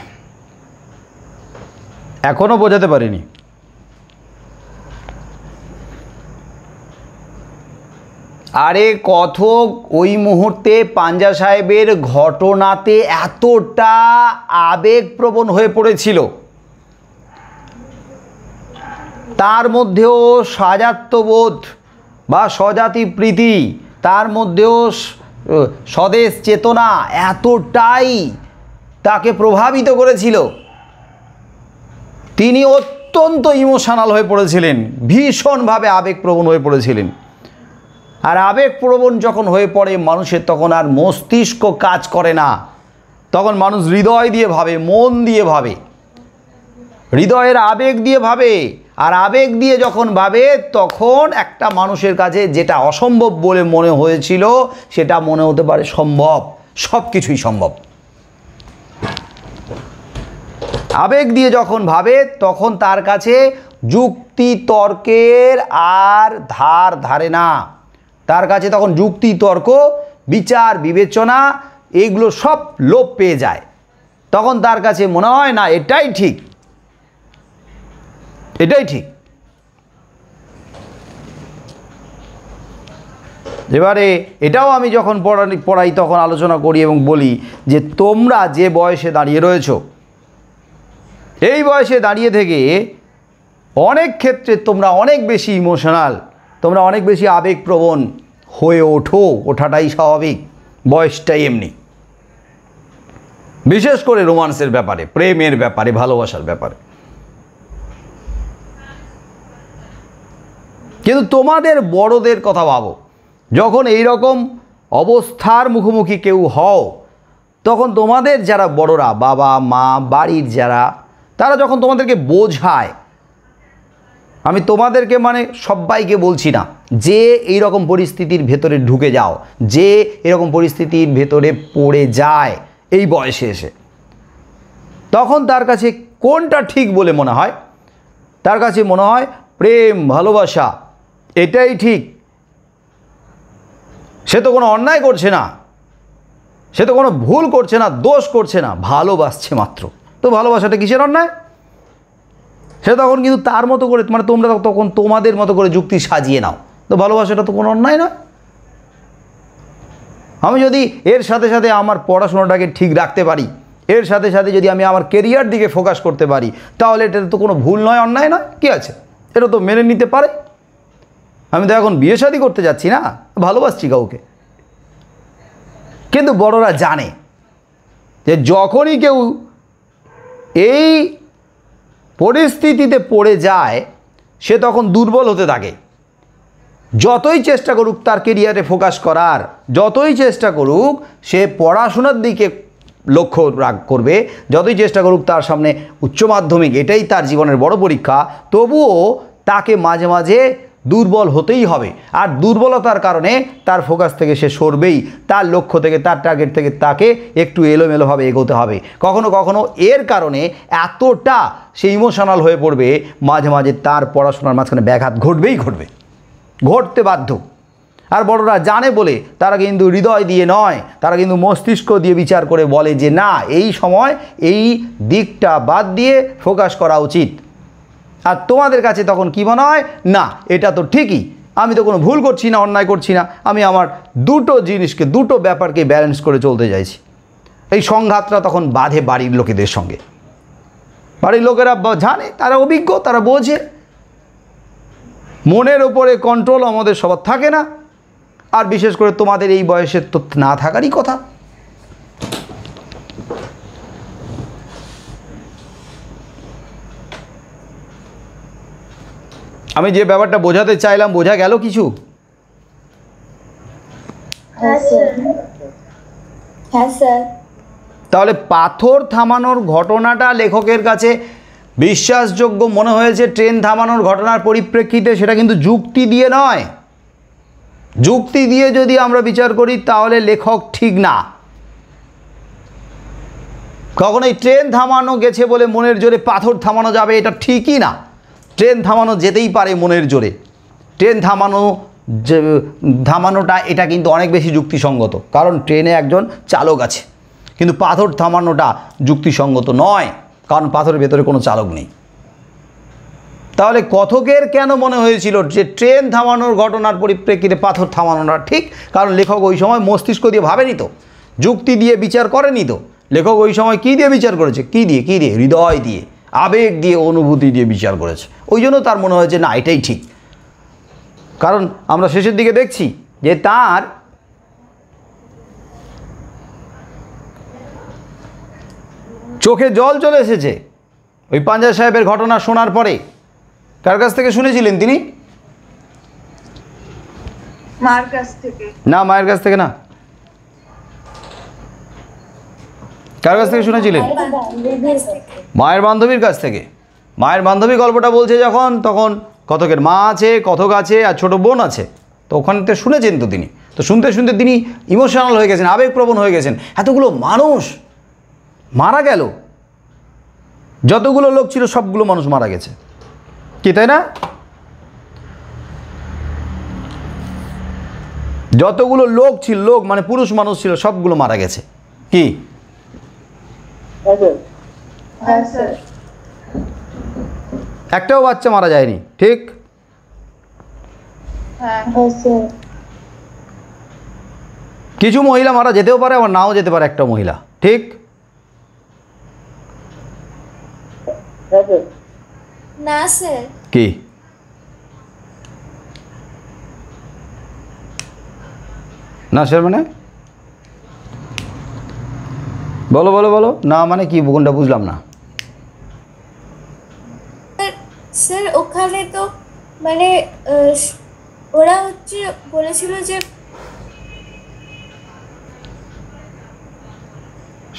এখনো বোঝাতে পারিনি। আরে কথক ওই মুহূর্তে পাঞ্জা সাহেবের ঘটনাতে এতটা আবেগপ্রবণ হয়ে পড়েছিল, তার মধ্যেও স্বাজাত্যবোধ বা স্বজাতি প্রীতি, তার মধ্যেও স্বদেশ চেতনা এতটাই তাকে প্রভাবিত করেছিল, তিনি অত্যন্ত ইমোশনাল হয়ে পড়েছিলেন, ভীষণভাবে আবেগপ্রবণ হয়ে পড়েছিলেন। আর আবেগপ্রবণ যখন হয়ে পড়ে মানুষের, তখন আর মস্তিষ্ক কাজ করে না, তখন মানুষ হৃদয় দিয়ে ভাবে, মন দিয়ে ভাবে, হৃদয়ের আবেগ দিয়ে ভাবে। আর আবেগ দিয়ে যখন ভাবে, তখন একটা মানুষের কাছে যেটা অসম্ভব বলে মনে হয়েছিল সেটা মনে হতে পারে সম্ভব, সব কিছুই সম্ভব। আবেগ দিয়ে যখন ভাবে তখন তার কাছে যুক্তি তর্কের আর ধার ধারে না। তার কাছে তখন যুক্তি তর্ক, বিচার বিবেচনা এইগুলো সব লোপ পেয়ে যায়। তখন তার কাছে মনে হয় না এটাই ঠিক, এটাই ঠিক। এবারে এটাও আমি যখন পড়াই তখন আলোচনা করি এবং বলি যে তোমরা যে বয়সে দাঁড়িয়ে রয়েছো, এই বয়সে দাঁড়িয়ে থেকে অনেক ক্ষেত্রে তোমরা অনেক বেশি ইমোশনাল, তোমরা অনেক বেশি আবেগপ্রবণ হয়ে ওঠাটাই স্বাভাবিক, বয়সটাই এমনি। বিশেষ করে রোমান্সের ব্যাপারে, প্রেমের ব্যাপারে, ভালোবাসার ব্যাপারে। কিন্তু তোমাদের বড়দের কথা ভাবো, যখন এই রকম অবস্থার মুখোমুখি কেউ হও তখন তোমাদের যারা বড়রা, বাবা মা, বাড়ির যারা, তারা যখন তোমাদেরকে বোঝায়, আমি তোমাদেরকে মানে সবাইকে বলছি না, যে এই রকম পরিস্থিতির ভেতরে ঢুকে যাও, যে এরকম পরিস্থিতির ভেতরে পড়ে যায় এই বয়সে এসে, তখন তার কাছে কোনটা ঠিক বলে মনে হয়? তার কাছে মনে হয় প্রেম ভালোবাসা এটাই ঠিক। সে তো কোনো অন্যায় করছে না, সে তো কোনো ভুল করছে না, দোষ করছে না, ভালোবাসছে মাত্র। তো ভালোবাসাটা কিসের অন্যায়? সে তখন কিন্তু তার মতো করে, মানে তোমরা তখন তোমাদের মতো করে যুক্তি সাজিয়ে নাও, তো ভালোবাসাটা তো কোনো অন্যায় না। আমি যদি এর সাথে সাথে আমার পড়াশোনাটাকে ঠিক রাখতে পারি, এর সাথে সাথে যদি আমি আমার কেরিয়ার দিকে ফোকাস করতে পারি, তাহলে এটা তো কোনো ভুল নয়, অন্যায় নয়। কী আছে, এটা তো মেনে নিতে পারে। আমি তো এখন বিয়ে শাদী করতে যাচ্ছি না, ভালোবাসছি কাউকে। কিন্তু বড়রা জানে যে যখনই কেউ এই পরিস্থিতিতে পড়ে যায় সে তখন দুর্বল হতে থাকে। যতই চেষ্টা করুক তার কেরিয়ারে ফোকাস করার, যতই চেষ্টা করুক সে পড়াশোনার দিকে লক্ষ্য করবে, যতই চেষ্টা করুক তার সামনে উচ্চ মাধ্যমিক এটাই তার জীবনের বড় পরীক্ষা, তবুও তাকে মাঝে মাঝে দুর্বল হতেই হবে। আর দুর্বলতার কারণে তার ফোকাস থেকে সে সরবেই, তার লক্ষ্য থেকে, তার টার্গেট থেকে তাকে একটু এলোমেলোভাবে এগোতে হবে। কখনো কখনো এর কারণে এতটা সে ইমোশনাল হয়ে পড়বে, মাঝে মাঝে তার পড়াশোনার মাঝখানে ব্যাঘাত ঘটতে বাধ্য। আর বড়রা জানে বলে তারা কিন্তু হৃদয় দিয়ে নয়, তারা কিন্তু মস্তিষ্ক দিয়ে বিচার করে বলে যে না, এই সময় এই দিকটা বাদ দিয়ে ফোকাস করা উচিত। আর তোমাদের কাছে তখন কী মনে হয়? না, এটা তো ঠিকই, আমি তো কোনো ভুল করছি না, অন্যায় করছি না, আমি আমার দুটো জিনিসকে, দুটো ব্যাপারকে ব্যালেন্স করে চলতে চাইছি। এই সংঘাতটা তখন বাধে বাড়ির লোকেদের সঙ্গে। বাড়ির লোকেরা জানে, তারা অভিজ্ঞ, তারা বোঝে। মনের ওপরে কন্ট্রোল আমাদের সবার থাকে না, আর বিশেষ করে তোমাদের এই বয়সের তো না থাকারই কথা। আমি যে ব্যাপারটা বোঝাতে চাইলাম, বোঝা গেল কিছু? হ্যাঁ স্যার। তাহলে পাথর থামানোর ঘটনাটা লেখকের কাছে বিশ্বাসযোগ্য মনে হয়েছে ট্রেন থামানোর ঘটনার পরিপ্রেক্ষিতে, সেটা কিন্তু যুক্তি দিয়ে নয়। যুক্তি দিয়ে যদি আমরা বিচার করি তাহলে লেখক ঠিক না। কখনোই ট্রেন থামানো গেছে বলে মনের জোরে পাথর থামানো যাবে এটা ঠিকই না। ট্রেন থামানো যেতেই পারে মনের জোরে, ট্রেন থামানোটা এটা কিন্তু অনেক বেশি যুক্তিসঙ্গত, কারণ ট্রেনে একজন চালক আছে। কিন্তু পাথর থামানোটা যুক্তিসঙ্গত নয়, কারণ পাথরের ভেতরে কোনো চালক নেই। তাহলে কথকের কেন মনে হয়েছিল যে ট্রেন থামানোর ঘটনার পরিপ্রেক্ষিতে পাথর থামানোটা ঠিক? কারণ লেখক ওই সময় মস্তিষ্ক দিয়ে ভাবেনি তো, যুক্তি দিয়ে বিচার করেনি তো। লেখক ওই সময় কী দিয়ে বিচার করেছে? কী দিয়ে? হৃদয় দিয়ে, আবেগ দিয়ে, অনুভূতি দিয়ে বিচার করেছে। ওই জন্য তার মনে হয়েছে না, এটাই ঠিক। কারণ আমরা শেষের দিকে দেখছি যে তার চোখে জল চলে এসেছে ওই পাঞ্জা সাহেবের ঘটনা শোনার পরে। কার কাছ থেকে শুনেছিলেন তিনি? মার কাছ থেকে না, মায়ের কাছ থেকে না। কার কাছ থেকে শুনেছিলেন? মায়ের বান্ধবীর কাছ থেকে। মায়ের বান্ধবী গল্পটা বলছে যখন, তখন কথকের মা আছে, কথক আছে, আর ছোট বোন আছে। তো ওখানে তো শুনেছেন তো তিনি, তো শুনতে শুনতে তিনি ইমোশনাল হয়ে গেছেন, আবেগপ্রবণ হয়ে গেছেন। এতগুলো মানুষ মারা গেল, যতগুলো লোক ছিল সবগুলো মানুষ মারা গেছে, কি তাই না? যতগুলো লোক ছিল, লোক মানে পুরুষ মানুষ ছিল, সবগুলো মারা গেছে। কি? হ্যাঁ স্যার। একটাও বাচ্চা মারা যায়নি, ঠিক? হ্যাঁ স্যার। কিছু মহিলা মারা যেতেও পারে, আবার নাও যেতে পারে একটা মহিলা, ঠিক? না স্যার। কি? না স্যার মানে? বলো বলো বলো। না মানে কি, কোনটা বুঝলাম না। স্যার ওখানে তো মানে ওরা হচ্ছে বলেছিল যে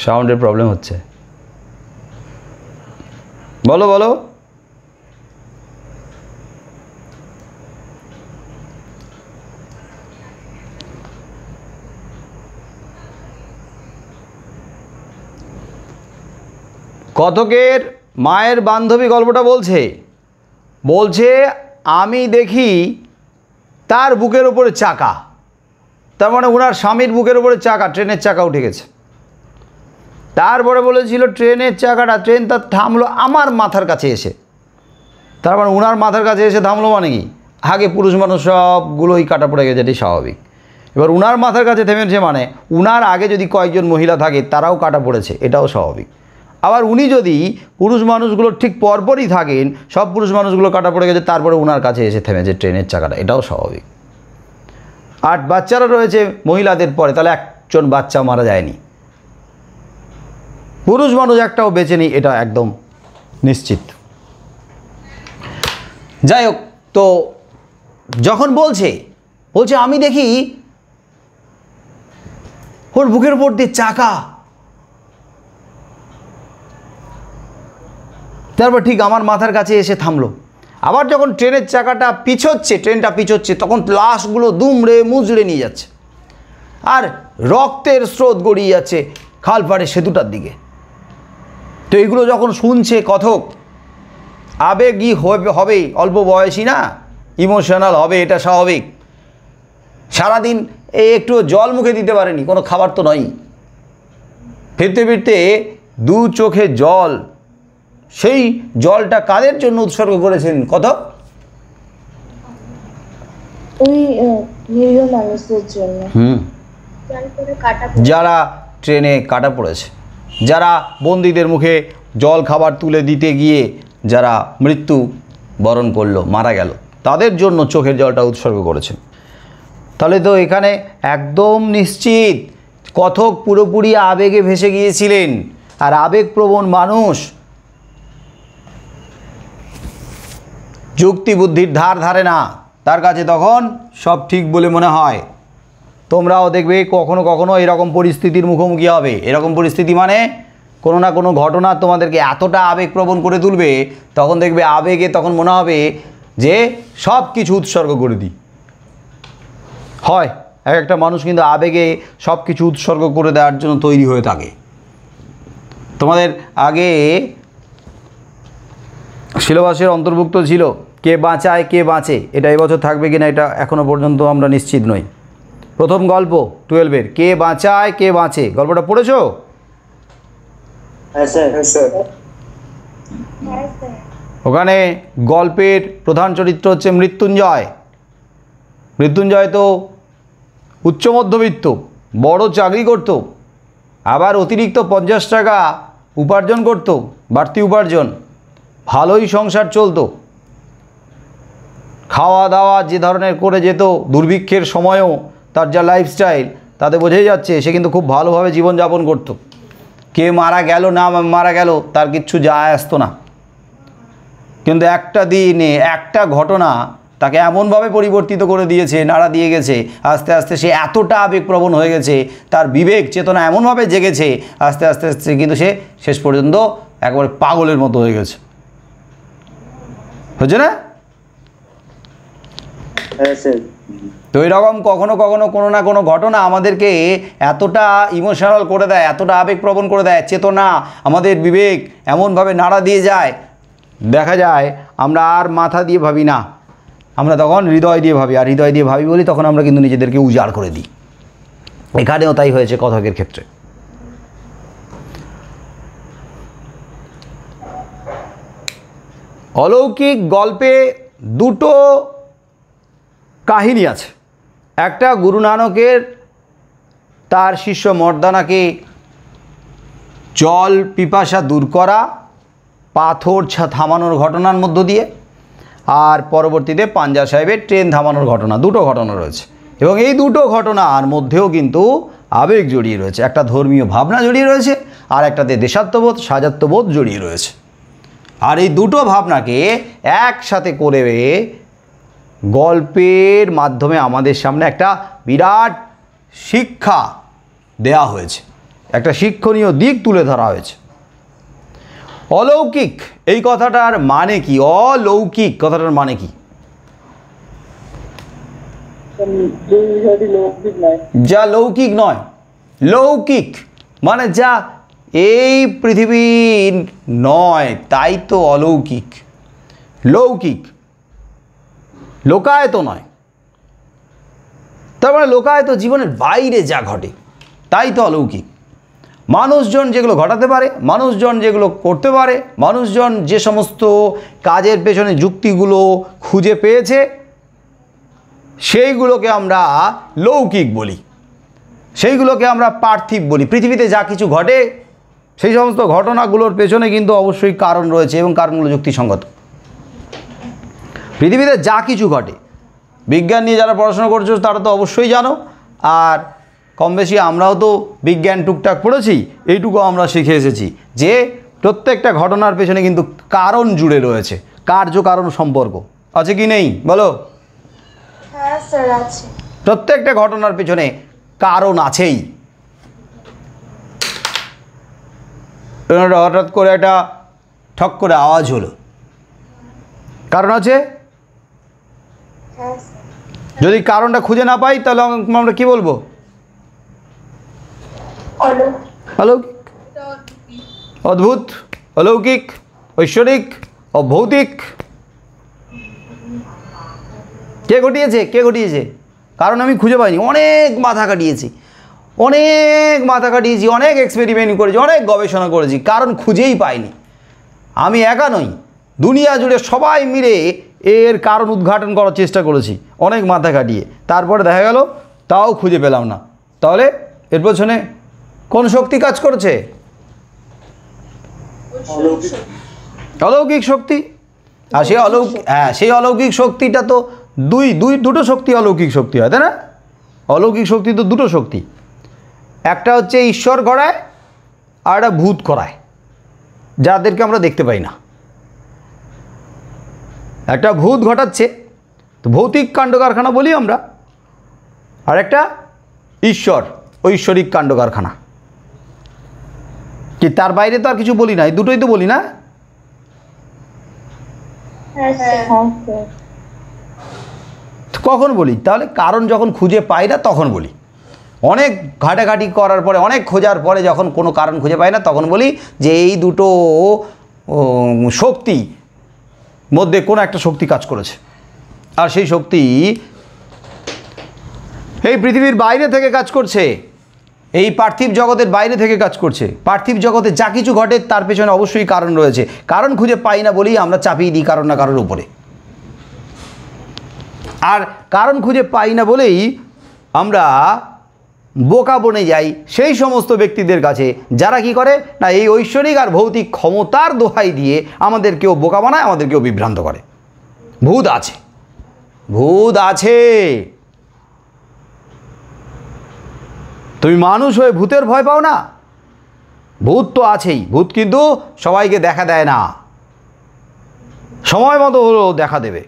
সাউন্ডের প্রবলেম হচ্ছে, বলো বলো। কতকের মায়ের বান্ধবী গল্পটা বলছে, আমি দেখি তার বুকের ওপরে চাকা, তার মানে ওনার স্বামীর বুকের ওপরে চাকা, ট্রেনের চাকা উঠে গেছে। তারপরে বলেছিল ট্রেনের চাকাটা, ট্রেন তার থামলো আমার মাথার কাছে এসে, তার মানে ওনার মাথার কাছে এসে থামলো মানে কি, আগে পুরুষ মানুষ সবগুলোই কাটা পড়ে গেছে, এটি স্বাভাবিক। এবার উনার মাথার কাছে থেমেছে মানে উনার আগে যদি কয়েকজন মহিলা থাকে তারাও কাটা পড়েছে, এটাও স্বাভাবিক। আবার উনি যদি পুরুষ মানুষগুলো ঠিক পরপরই থাকেন, সব পুরুষ মানুষগুলো কাটা পড়ে গেছে, তারপরে উনার কাছে এসে থেমেছে ট্রেনের চাকাটা, এটাও স্বাভাবিক। 8 বাচ্চারা রয়েছে মহিলাদের পরে, তাহলে একজন বাচ্চা মারা যায়নি, পুরুষ মানুষ একটাও বেঁচে নেই, এটা একদম নিশ্চিত। যাই হোক, তো যখন বলছে আমি দেখি ওর বুকের উপর দিয়ে চাকা, তারপর ঠিক আমার মাথার কাছে এসে থামলো। আবার যখন ট্রেনের চাকাটা পিছোচ্ছে, ট্রেনটা পিছোচ্ছে, তখন লাশগুলো দুমড়ে মুচড়ে নিয়ে যাচ্ছে, আর রক্তের স্রোত গড়িয়ে যাচ্ছে খালপাড়ে সেতুটার দিকে। তো এগুলো যখন শুনছে কথক, আবেগী হবে, অল্প বয়সী না, ইমোশনাল হবে, এটা স্বাভাবিক। সারাদিন একটু জল মুখে দিতে পারেনি, কোনো খাবার তো নয়, ফিরতে ফিরতে 2 চোখে জল, সেই জলটা কাদের জন্য উৎসর্গ করেছেন কথক? ওই নিরীহ মানুষদের জন্য, যারা ট্রেনে কাটা পড়েছে, যারা বন্দীদের মুখে জল খাবার তুলে দিতে গিয়ে যারা মৃত্যু বরণ করলো, মারা গেল, তাদের জন্য চোখের জলটা উৎসর্গ করেছেন। তাহলে তো এখানে একদম নিশ্চিত কথক পুরোপুরি আবেগে ভেসে গিয়েছিলেন। আর আবেগপ্রবণ মানুষ যুক্তি বুদ্ধির ধার ধারে না, তার কাছে তখন সব ঠিক বলে মনে হয়। তোমরাও দেখবে কখনো কখনো এরকম পরিস্থিতির মুখোমুখি হবে। এরকম পরিস্থিতি মানে কোনো না কোনো ঘটনা তোমাদেরকে এতটা আবেগপ্রবণ করে তুলবে, তখন দেখবে আবেগে তখন মনে হবে যে সব কিছু উৎসর্গ করে দিই। হয় এক একটা মানুষ কিন্তু আবেগে সব কিছু উৎসর্গ করে দেওয়ার জন্য তৈরি হয়ে থাকে। তোমাদের আগে সিলেবাসের অন্তর্ভুক্ত ছিল কে বাঁচায় কে বাঁচে, এটা এবছর থাকবে কিনা এটা এখনও পর্যন্ত আমরা নিশ্চিত নই। প্রথম গল্প 12-এর কে বাঁচায় কে বাঁচে, গল্পটা পড়েছো? হ্যাঁ স্যার। ওখানে গল্পের প্রধান চরিত্র হচ্ছে মৃত্যুঞ্জয়। মৃত্যুঞ্জয় তো উচ্চ মধ্যবিত্ত, বড় চাকরি করত, আবার অতিরিক্ত 50 টাকা উপার্জন করত, বাড়তি উপার্জন, ভালোই সংসার চলতো। খাওয়া দাওয়া যে ধরনের করে যেত, দুর্ভিক্ষের সময়ও তার যা লাইফস্টাইল, তাতে বোঝাই যাচ্ছে সে কিন্তু খুব ভালোভাবে জীবনযাপন করত। কে মারা গেল না মারা গেল তার কিচ্ছু যায় আসতো না, কিন্তু একটা দিনে একটা ঘটনা তাকে এমনভাবে পরিবর্তিত করে দিয়েছে, নাড়া দিয়ে গেছে। আস্তে আস্তে সে এতটা আবেগপ্রবণ হয়ে গেছে, তার বিবেক চেতনা এমনভাবে জেগেছে আস্তে আস্তে আস্তে, কিন্তু সে শেষ পর্যন্ত একেবারে পাগলের মতো হয়ে গেছে। হচ্ছে না? হ্যাঁ স্যার। তো এরকম কখনো কখনো কোনো না কোনো ঘটনা আমাদেরকে এতটা ইমোশনাল করে দেয়, এতটা আবেগপ্রবণ করে দেয়, চেতনা আমাদের বিবেক এমনভাবে নাড়া দিয়ে যায়, দেখা যায় আমরা আর মাথা দিয়ে ভাবি না, আমরা তখন হৃদয় দিয়ে ভাবি। আর হৃদয় দিয়ে ভাবি বলি তখন আমরা কিন্তু নিজেদেরকে উজাড় করে দিই। এখানেও তাই হয়েছে কথকের ক্ষেত্রে। অলৌকিক গল্পে দুটো কাহিনী আছে। একটা গুরু নানকের তার শিষ্য মর্দানাকে জল পিপাসা দূর করা, পাথর থামানোর ঘটনার মধ্য দিয়ে, আর পরবর্তীতে পাঞ্জা সাহেবের ট্রেন থামানোর ঘটনা। দুটো ঘটনা রয়েছে এবং এই দুটো ঘটনার মধ্যেও কিন্তু আবেগ জড়িয়ে রয়েছে, একটা ধর্মীয় ভাবনা জড়িয়ে রয়েছে, আর একটাতে দেশাত্মবোধ সাজাত্মবোধ জড়িয়ে রয়েছে। আর এই দুটো ভাবনাকে একসাথে করে গল্পের মাধ্যমে আমাদের সামনে একটা বিরাট শিক্ষা দেয়া হয়েছে, একটা শিক্ষণীয় দিক তুলে ধরা হয়েছে। অলৌকিক এই কথাটার মানে কি? অলৌকিক কথাটার মানে কি? যে বিষয়টি লৌকিক নয়। যা লৌকিক নয়, লৌকিক মানে যা এই পৃথিবীর নয় তাই তো অলৌকিক। লৌকিক লোকায়ত নয়, তার মানে লোকায়ত জীবনের বাইরে যা ঘটে তাই তো অলৌকিক। মানুষজন যেগুলো ঘটাতে পারে, মানুষজন যেগুলো করতে পারে, মানুষজন যে সমস্ত কাজের পেছনে যুক্তিগুলো খুঁজে পেয়েছে সেইগুলোকে আমরা লৌকিক বলি, সেইগুলোকে আমরা পার্থিব বলি। পৃথিবীতে যা কিছু ঘটে সেই সমস্ত ঘটনাগুলোর পেছনে কিন্তু অবশ্যই কারণ রয়েছে এবং কারণগুলো যুক্তিসঙ্গত। পৃথিবীতে যা কিছু ঘটে, বিজ্ঞান নিয়ে যারা পড়াশোনা করছো তারা তো অবশ্যই জানো, আর কম বেশি আমরাও তো বিজ্ঞান টুকটাক পড়েছি, এইটুকু আমরা শিখে এসেছি যে প্রত্যেকটা ঘটনার পেছনে কিন্তু কারণ জুড়ে রয়েছে, কার্য কারণ সম্পর্ক আছে কি নেই বলো? হ্যাঁ স্যার আছে। প্রত্যেকটা ঘটনার পেছনে কারণ আছেই। হঠাৎ করে একটা ঠক করে আওয়াজ হলো, কারণ আছে। হ্যাঁ স্যার। যদি কারণটা খুঁজে না পাই তাহলে আমরা কি বলবো? অলৌকিক, অদ্ভুত, অলৌকিক, ঐশ্বরিক, অভৌতিক। কে ঘটিয়েছে? কে ঘটিয়েছে? কারণ আমি খুঁজে পাইনি, অনেক মাথা কাটিয়েছি, অনেক এক্সপেরিমেন্ট করেছি, অনেক গবেষণা করেছি, কারণ খুঁজেই পাইনি। আমি একা নই, দুনিয়া জুড়ে সবাই মিলে এর কারণ উদ্ঘাটন করার চেষ্টা করেছি অনেক মাথা কাটিয়ে, তারপরে দেখা গেল তাও খুঁজে পেলাম না। তাহলে এর পেছনে কোন শক্তি কাজ করছে? অলৌকিক শক্তি। আর সেই সেই অলৌকিক শক্তিটা তো দুটো শক্তি অলৌকিক শক্তি হয়, তাই না? অলৌকিক শক্তি তো দুটো শক্তি, একটা হচ্ছে ঈশ্বর করায় আর একটা ভূত করায়, যাদেরকে আমরা দেখতে পাই না। একটা ভূত ঘটাচ্ছে তো ভৌতিক কাণ্ড কারখানা বলি আমরা, আর একটা ঈশ্বর ঐশ্বরিক কাণ্ড কারখানা। কি তার বাইরে তো আর কিছু বলি না, এই দুটোই তো বলি না? কখন বলি? তাহলে কারণ যখন খুঁজে পাই না তখন বলি। অনেক ঘাটাঘাটি করার পরে, অনেক খোঁজার পরে যখন কোনো কারণ খুঁজে পাই না তখন বলি যে এই দুটো শক্তি মধ্যে কোনো একটা শক্তি কাজ করেছে, আর সেই শক্তি এই পৃথিবীর বাইরে থেকে কাজ করছে, এই পার্থিব জগতের বাইরে থেকে কাজ করছে। পার্থিব জগতে যা কিছু ঘটে তার পেছনে অবশ্যই কারণ রয়েছে, কারণ খুঁজে পাই না বলেই আমরা চাপিয়ে দিই কারণ না কারোর উপরে। আর কারণ খুঁজে পাই না বলেই আমরা বোকা বনে যাই সেই সমস্ত ব্যক্তিদের কাছে যারা কি করে না, এই ঐশ্বরিক আর ভৌতিক ক্ষমতার দোহাই দিয়ে আমাদেরকেও বোকা বানায়, আমাদেরকেও বিভ্রান্ত করে। ভূত আছে, ভূত আছে। তুমি মানুষ হয়ে ভূতের ভয় পাও না? ভূত তো আছেই, ভূত কিন্তু সবাইকে দেখা দেয় না, সময় মতো হলেও দেখা দেবে।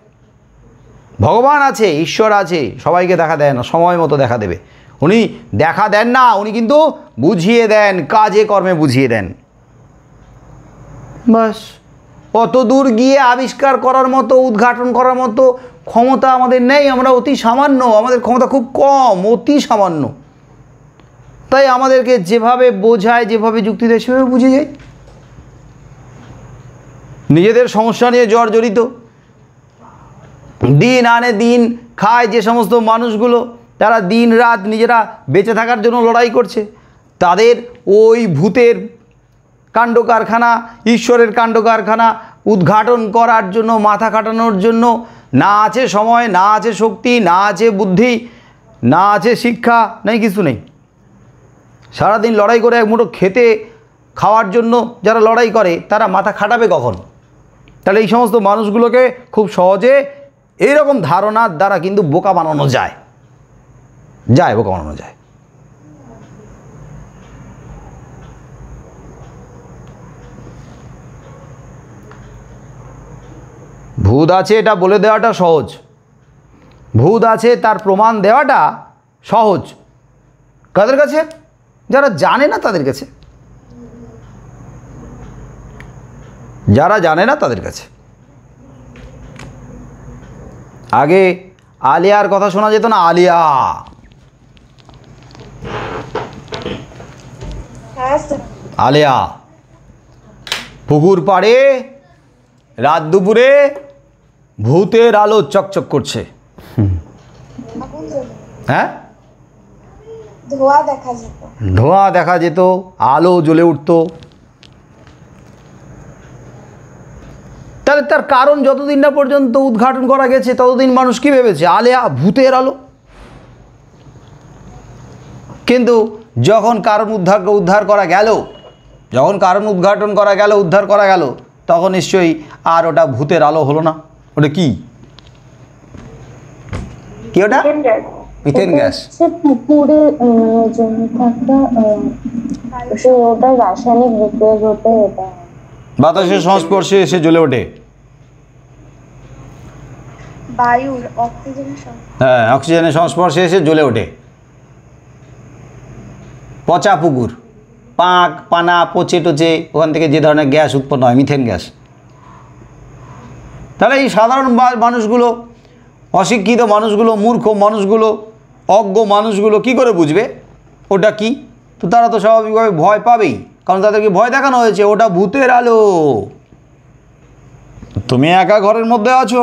ভগবান আছে, ঈশ্বর আছে, সবাইকে দেখা দেয় না, সময় মতো দেখা দেবে। উনি দেখা দেন না, উনি কিন্তু বুঝিয়ে দেন, কাজে কর্মে বুঝিয়ে দেন। বাস, অত দূর গিয়ে আবিষ্কার করার মতো, উদ্ঘাটন করার মতো ক্ষমতা আমাদের নেই, আমরা অতি সামান্য, আমাদের ক্ষমতা খুব কম, অতি সামান্য। তাই আমাদেরকে যেভাবে বোঝায়, যেভাবে যুক্তি দেয় সেভাবে বুঝে যাই। নিজেদের সমস্যা নিয়ে জর্জরিত, দিন আনে দিন খায় যে সমস্ত মানুষগুলো, তারা দিন রাত নিজেরা বেঁচে থাকার জন্য লড়াই করছে, তাদের ওই ভূতের কাণ্ড কারখানা, ঈশ্বরের কাণ্ড কারখানা উদ্ঘাটন করার জন্য, মাথা খাটানোর জন্য না আছে সময়, না আছে শক্তি, না আছে বুদ্ধি, না আছে শিক্ষা, নেই, কিছু নেই। সারাদিন লড়াই করে এক মুঠো খেতে খাওয়ার জন্য যারা লড়াই করে তারা মাথা খাটাবে কখন? তাহলে এই সমস্ত মানুষগুলোকে খুব সহজে এইরকম ধারণার দ্বারা কিন্তু বোকা বানানো যায়, বোকা বানানো যায়। ভূত আছে এটা বলে দেওয়াটা সহজ, ভূত আছে তার প্রমাণ দেওয়াটা সহজ। কাদের কাছে? যারা জানে না তাদের কাছে, যারা জানে না তাদের কাছে। আগে আলিয়ার কথা শোনা যেত না, আলিয়া, হ্যাঁ স্যার। আলিয়া পুকুর পাড়ে রাত দুপুরে ভূতের আলো চকচক করছে। আগুন জ্বলে, হ্যাঁ, ধোঁয়া দেখা যেত। ধোঁয়া দেখা যেত, আলো জ্বলে উঠত। তাহলে তার কারণ যতদিন না পর্যন্ত উদ্ঘাটন করা গেছে ততদিন মানুষ কি ভেবেছে? আলিয়া, ভূতের আলো। কিন্তু যখন কারণ উদ্ধার করা গেল, যখন কারণ উদ্ঘাটন করা গেল, উদ্ধার করা গেল, তখন নিশ্চয়ই আর ওটা ভূতের আলো হলো না। ওটা কি? কি ওটা? Methane gas. পুকুরে জমে থাকা ওটা রাসায়নিক বিক্রিয়া ঘটে, এটা বাতাসের সংস্পর্শে এসে জ্বলে ওঠে। বায়ুর অক্সিজেনের সংস্পর্শে। হ্যাঁ, অক্সিজেনের সংস্পর্শে এসে জ্বলে ওঠে। পচা পুকুর, পাঁক পানা পচে টচে ওখান থেকে যে ধরনের গ্যাস উৎপন্ন হয়, মিথেন গ্যাস। তাহলে এই সাধারণ মানুষগুলো, অশিক্ষিত মানুষগুলো, মূর্খ মানুষগুলো, অজ্ঞ মানুষগুলো কি করে বুঝবে ওটা কি? তো তারা তো স্বাভাবিকভাবে ভয় পাবেই, কারণ তাদেরকে ভয় দেখানো হয়েছে ওটা ভূতের আলো। তুমি একা ঘরের মধ্যে আছো,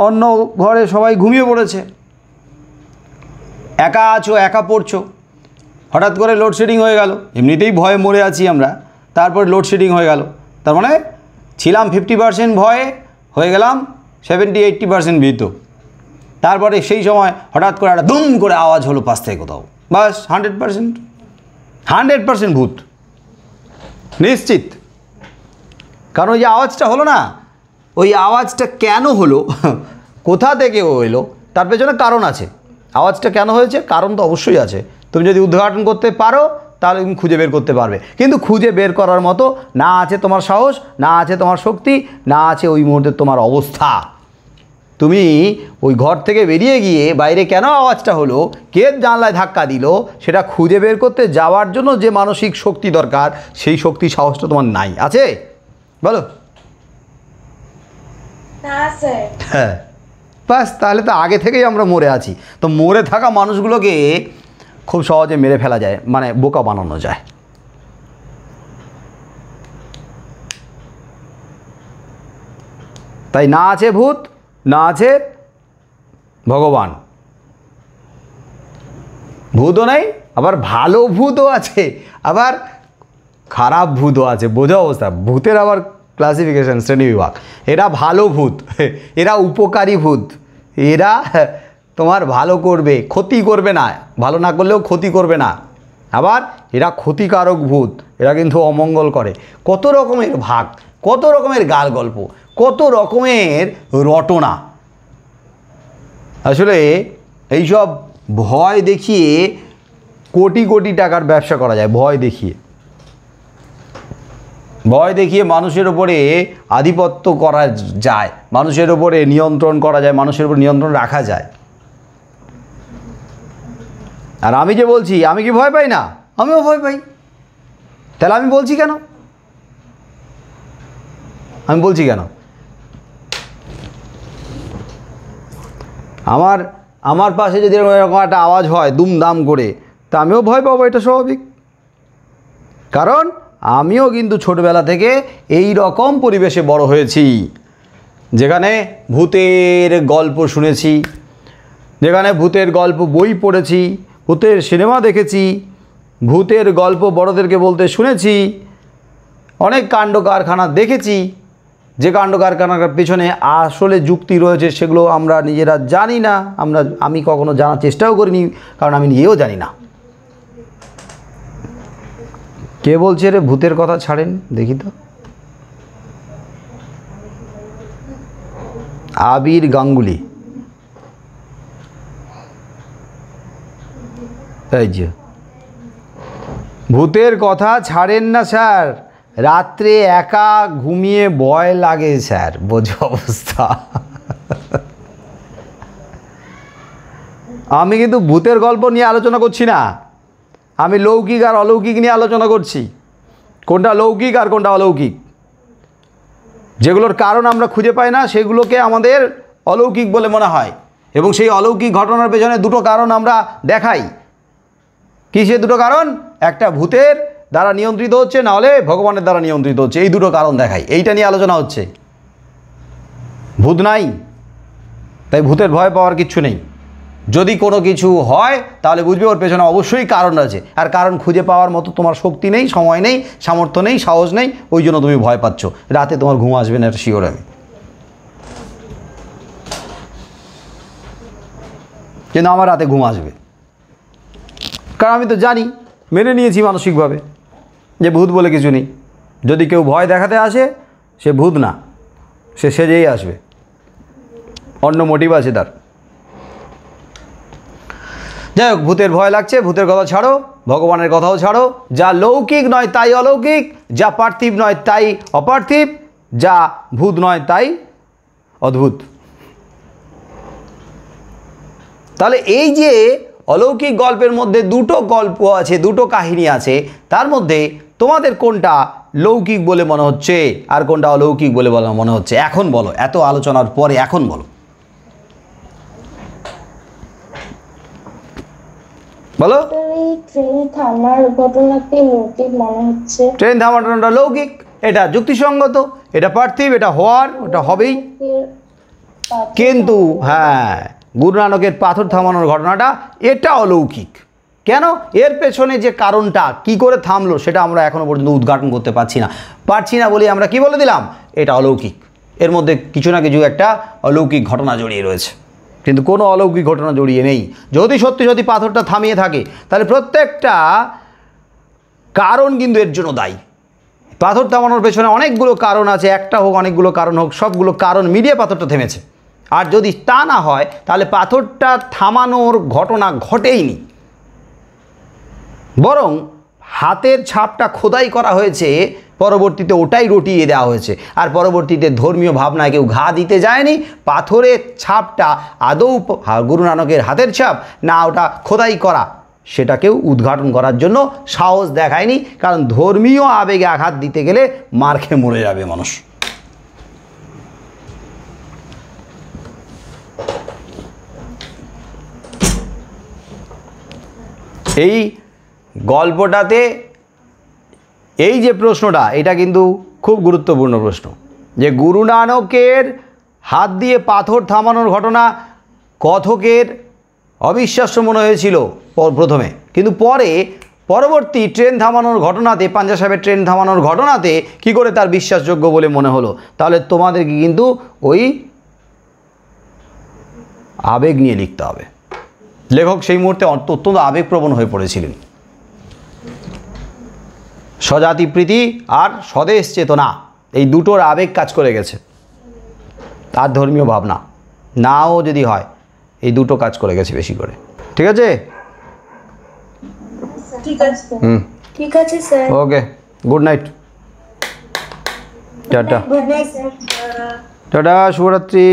অন্য ঘরে সবাই ঘুমিয়ে পড়েছে, একা আছো, একা পড়ছো, হঠাৎ করে লোডশেডিং হয়ে গেল। এমনিতেই ভয়ে মরে আছি আমরা, তারপরে লোডশেডিং হয়ে গেল, তার মানে ছিলাম 50% ভয়ে, হয়ে গেলাম 70-80% ভীত। তারপরে সেই সময় হঠাৎ করে একটা দুম করে আওয়াজ হলো পাশ থেকে কোথাও, বাস 100% ভূত নিশ্চিত। কারণ ওই যে আওয়াজটা হলো না, ওই আওয়াজটা কেন হলো, কোথা থেকে এলো, তার পেছনে কারণ আছে। আওয়াজটা কেন হয়েছে, কারণ তো অবশ্যই আছে। তুমি যদি উদ্ঘাটন করতে পারো তাহলে তুমি খুঁজে বের করতে পারবে, কিন্তু খুঁজে বের করার মতো না আছে তোমার সাহস, না আছে তোমার শক্তি, না আছে ওই মুহূর্তে তোমার অবস্থা। তুমি ওই ঘর থেকে বেরিয়ে গিয়ে বাইরে কেন আওয়াজটা হলো, কে জানলায় ধাক্কা দিল, সেটা খুঁজে বের করতে যাওয়ার জন্য যে মানসিক শক্তি দরকার, সেই শক্তি সাহসটা তোমার নাই। আছে? বলো। না স্যার। হ্যাঁ, বাস, তাহলে তো আগে থেকেই আমরা মরে আছি। তো মরে থাকা মানুষগুলোকে খুব সহজে মেরে ফেলা যায়, মানে বোকা বানানো যায়। তাই না আছে ভূত, না আছে ভগবান, ভূতও নেই, আবার ভালো ভূতও আছে, আবার খারাপ ভূতও আছে। বোঝা অবস্থা। ভূতের আবার ক্লাসিফিকেশন, শ্রেণীবিভাগ। এরা ভালো ভূত, এরা উপকারী ভূত, এরা তোমার ভালো করবে, ক্ষতি করবে না, ভালো না করলেও ক্ষতি করবে না। আবার এরা ক্ষতিকারক ভূত, এরা কিন্তু অমঙ্গল করে। কত রকমের ভাগ, কত রকমের গাল গল্প, কত রকমের রটনা। আসলে এইসব ভয় দেখিয়ে কোটি কোটি টাকার ব্যবসা করা যায়। ভয় দেখিয়ে, ভয় দেখিয়ে মানুষের ওপরে আধিপত্য করা যায়, মানুষের ওপরে নিয়ন্ত্রণ করা যায়, মানুষের উপর নিয়ন্ত্রণ রাখা যায়। আর আমি যে বলছি, আমি কি ভয় পাই না? আমিও ভয় পাই। তাহলে আমি বলছি কেন? আমি বলছি কেন? আমার পাশে যদি এরকম একটা আওয়াজ হয় দুমদাম করে, তা আমিও ভয় পাবো, এটা স্বাভাবিক। কারণ আমিও কিন্তু ছোটবেলা থেকে এই রকম পরিবেশে বড় হয়েছি, যেখানে ভূতের গল্প শুনেছি, যেখানে ভূতের গল্প বই পড়েছি, ভূতের সিনেমা দেখেছি, ভূতের গল্প বড়দেরকে বলতে শুনেছি, অনেক কাণ্ড কারখানা দেখেছি। যে কাণ্ড কারখানার পেছনে আসলে যুক্তি রয়েছে সেগুলো আমরা নিজেরা জানি না, আমি কখনো জানার চেষ্টাও করিনি, কারণ আমি নিজেও জানি না। কে বলছে রে ভূতের কথা ছাড়েন দেখি তো? আবির গাঙ্গুলি। এই যে ভূতের কথা ছাড়েন না স্যার, রাত্রে একা ঘুমিয়ে ভয় লাগে স্যার, বোঝো অবস্থা। আমি কিন্তু ভূতের গল্প নিয়ে আলোচনা করছি না, আমি লৌকিক আর অলৌকিক নিয়ে আলোচনা করছি। কোনটা লৌকিক আর কোনটা অলৌকিক, যেগুলোর কারণ আমরা খুঁজে পাই না সেগুলোকে আমাদের অলৌকিক বলে মনে হয়, এবং সেই অলৌকিক ঘটনার পেছনে দুটো কারণ আমরা দেখাই। কী সে দুটো কারণ? একটা ভূতের দ্বারা নিয়ন্ত্রিত হচ্ছে, না হলে ভগবানের দ্বারা নিয়ন্ত্রিত হচ্ছে, এই দুটো কারণ দেখাই। এইটা নিয়ে আলোচনা হচ্ছে। ভূত নাই, তাই ভূতের ভয় পাওয়ার কিচ্ছু নেই। যদি কোনো কিছু হয় তাহলে বুঝবে ওর পেছনে অবশ্যই কারণ আছে, আর কারণ খুঁজে পাওয়ার মতো তোমার শক্তি নেই, সময় নেই, সামর্থ্য নেই, সাহস নেই, ওই জন্য তুমি ভয় পাচ্ছ। রাতে তোমার ঘুম আসবে না, এটা শিওর আমি। কিন্তু আমার রাতে ঘুম আসবে, কারণ আমি তো জানি, মেনে নিয়েছি মানসিকভাবে যে ভূত বলে কিছু নেই। যদি কেউ ভয় দেখাতে আসে সে ভূত না, সে সেজেই আসবে, অন্য মোটিভ আছে তার। যাই হোক, ভূতের ভয় লাগছে, ভূতের কথা ছাড়ো, ভগবানের কথাও ছাড়ো। যা লৌকিক নয় তাই অলৌকিক, যা পার্থিব নয় তাই অপার্থিব, যা ভূত নয় তাই অদ্ভুত। তাহলে এই যে অলৌকিক গল্পের মধ্যে দুটো গল্প আছে, দুটো কাহিনী আছে, তার মধ্যে তোমাদের কোনটা লৌকিক বলে মনে হচ্ছে আর কোনটা অলৌকিক বলে মনে হচ্ছে? এখন বলো, এত আলোচনার পরে এখন বলো, বলো। এই ট্রেন থামার ঘটনাকে লৌকিক মনে হচ্ছে। ট্রেন থামানোটা লৌকিক, এটা যুক্তিসঙ্গত, এটা পার্থিব, এটা হওয়ার, ওটা হবেই। কিন্তু হ্যাঁ, গুরু নানকের পাথর থামানোর ঘটনাটা এটা অলৌকিক। কেন? এর পেছনে যে কারণটা কি করে থামলো সেটা আমরা এখনো পর্যন্ত উদ্ঘাটন করতে পারছি না বলে আমরা কি বলে দিলাম, এটা অলৌকিক। এর মধ্যে কিছু না কিছু একটা অলৌকিক ঘটনা জড়িয়ে রয়েছে, কিন্তু কোনো অলৌকিক ঘটনা জড়িয়ে নেই। যদি সত্যি পাথরটা থামিয়ে থাকে তাহলে প্রত্যেকটা কারণ কিন্তু এর জন্য দায়ী। পাথর থামানোর পেছনে অনেকগুলো কারণ আছে, একটা হোক অনেকগুলো কারণ হোক, সবগুলো কারণ মিলিয়ে পাথরটা থেমেছে। আর যদি তা না হয় তাহলে পাথরটা থামানোর ঘটনা ঘটেইনি, বরং হাতের ছাপটা খোদাই করা হয়েছে, পরবর্তীতে ওটাই রটিয়ে দেওয়া হয়েছে। আর পরবর্তীতে ধর্মীয় ভাবনায় কেউ ঘা দিতে যায়নি। পাথরের ছাপটা আদৌ গুরু নানকের হাতের ছাপ না ওটা খোদাই করা, সেটা কেউ উদ্ঘাটন করার জন্য সাহস দেখায়নি, কারণ ধর্মীয় আবেগে আঘাত দিতে গেলে মার খেয়ে মরে যাবে মানুষ। এই গল্পটাতে এই যে প্রশ্নটা, এটা কিন্তু খুব গুরুত্বপূর্ণ প্রশ্ন, যে গুরু নানকের হাত দিয়ে পাথর থামানোর ঘটনা কথকের অবিশ্বাস্য মনে হয়েছিল প্রথমে, কিন্তু পরবর্তী ট্রেন থামানোর ঘটনাতে, পাঞ্জা সাহেবের ট্রেন থামানোর ঘটনাতে কি করে তার বিশ্বাসযোগ্য বলে মনে হলো। তাহলে তোমাদেরকে কিন্তু ওই আবেগ নিয়ে লিখতে হবে। লেখক সেই মুহূর্তে অত্যন্ত আবেগপ্রবণ হয়ে পড়েছিলেন। স্বজাতিপ্রীতি আর স্বদেশ চেতনা, এই দুটোর আবেগ কাজ করে গেছে। আর ধর্মীয় ভাবনা নাও যদি হয়, এই দুটো কাজ করে গেছে বেশি করে। ঠিক আছে? ঠিক আছে sir. Okay, good night, tata. Good night sir. Tata, শুভরাত্রি।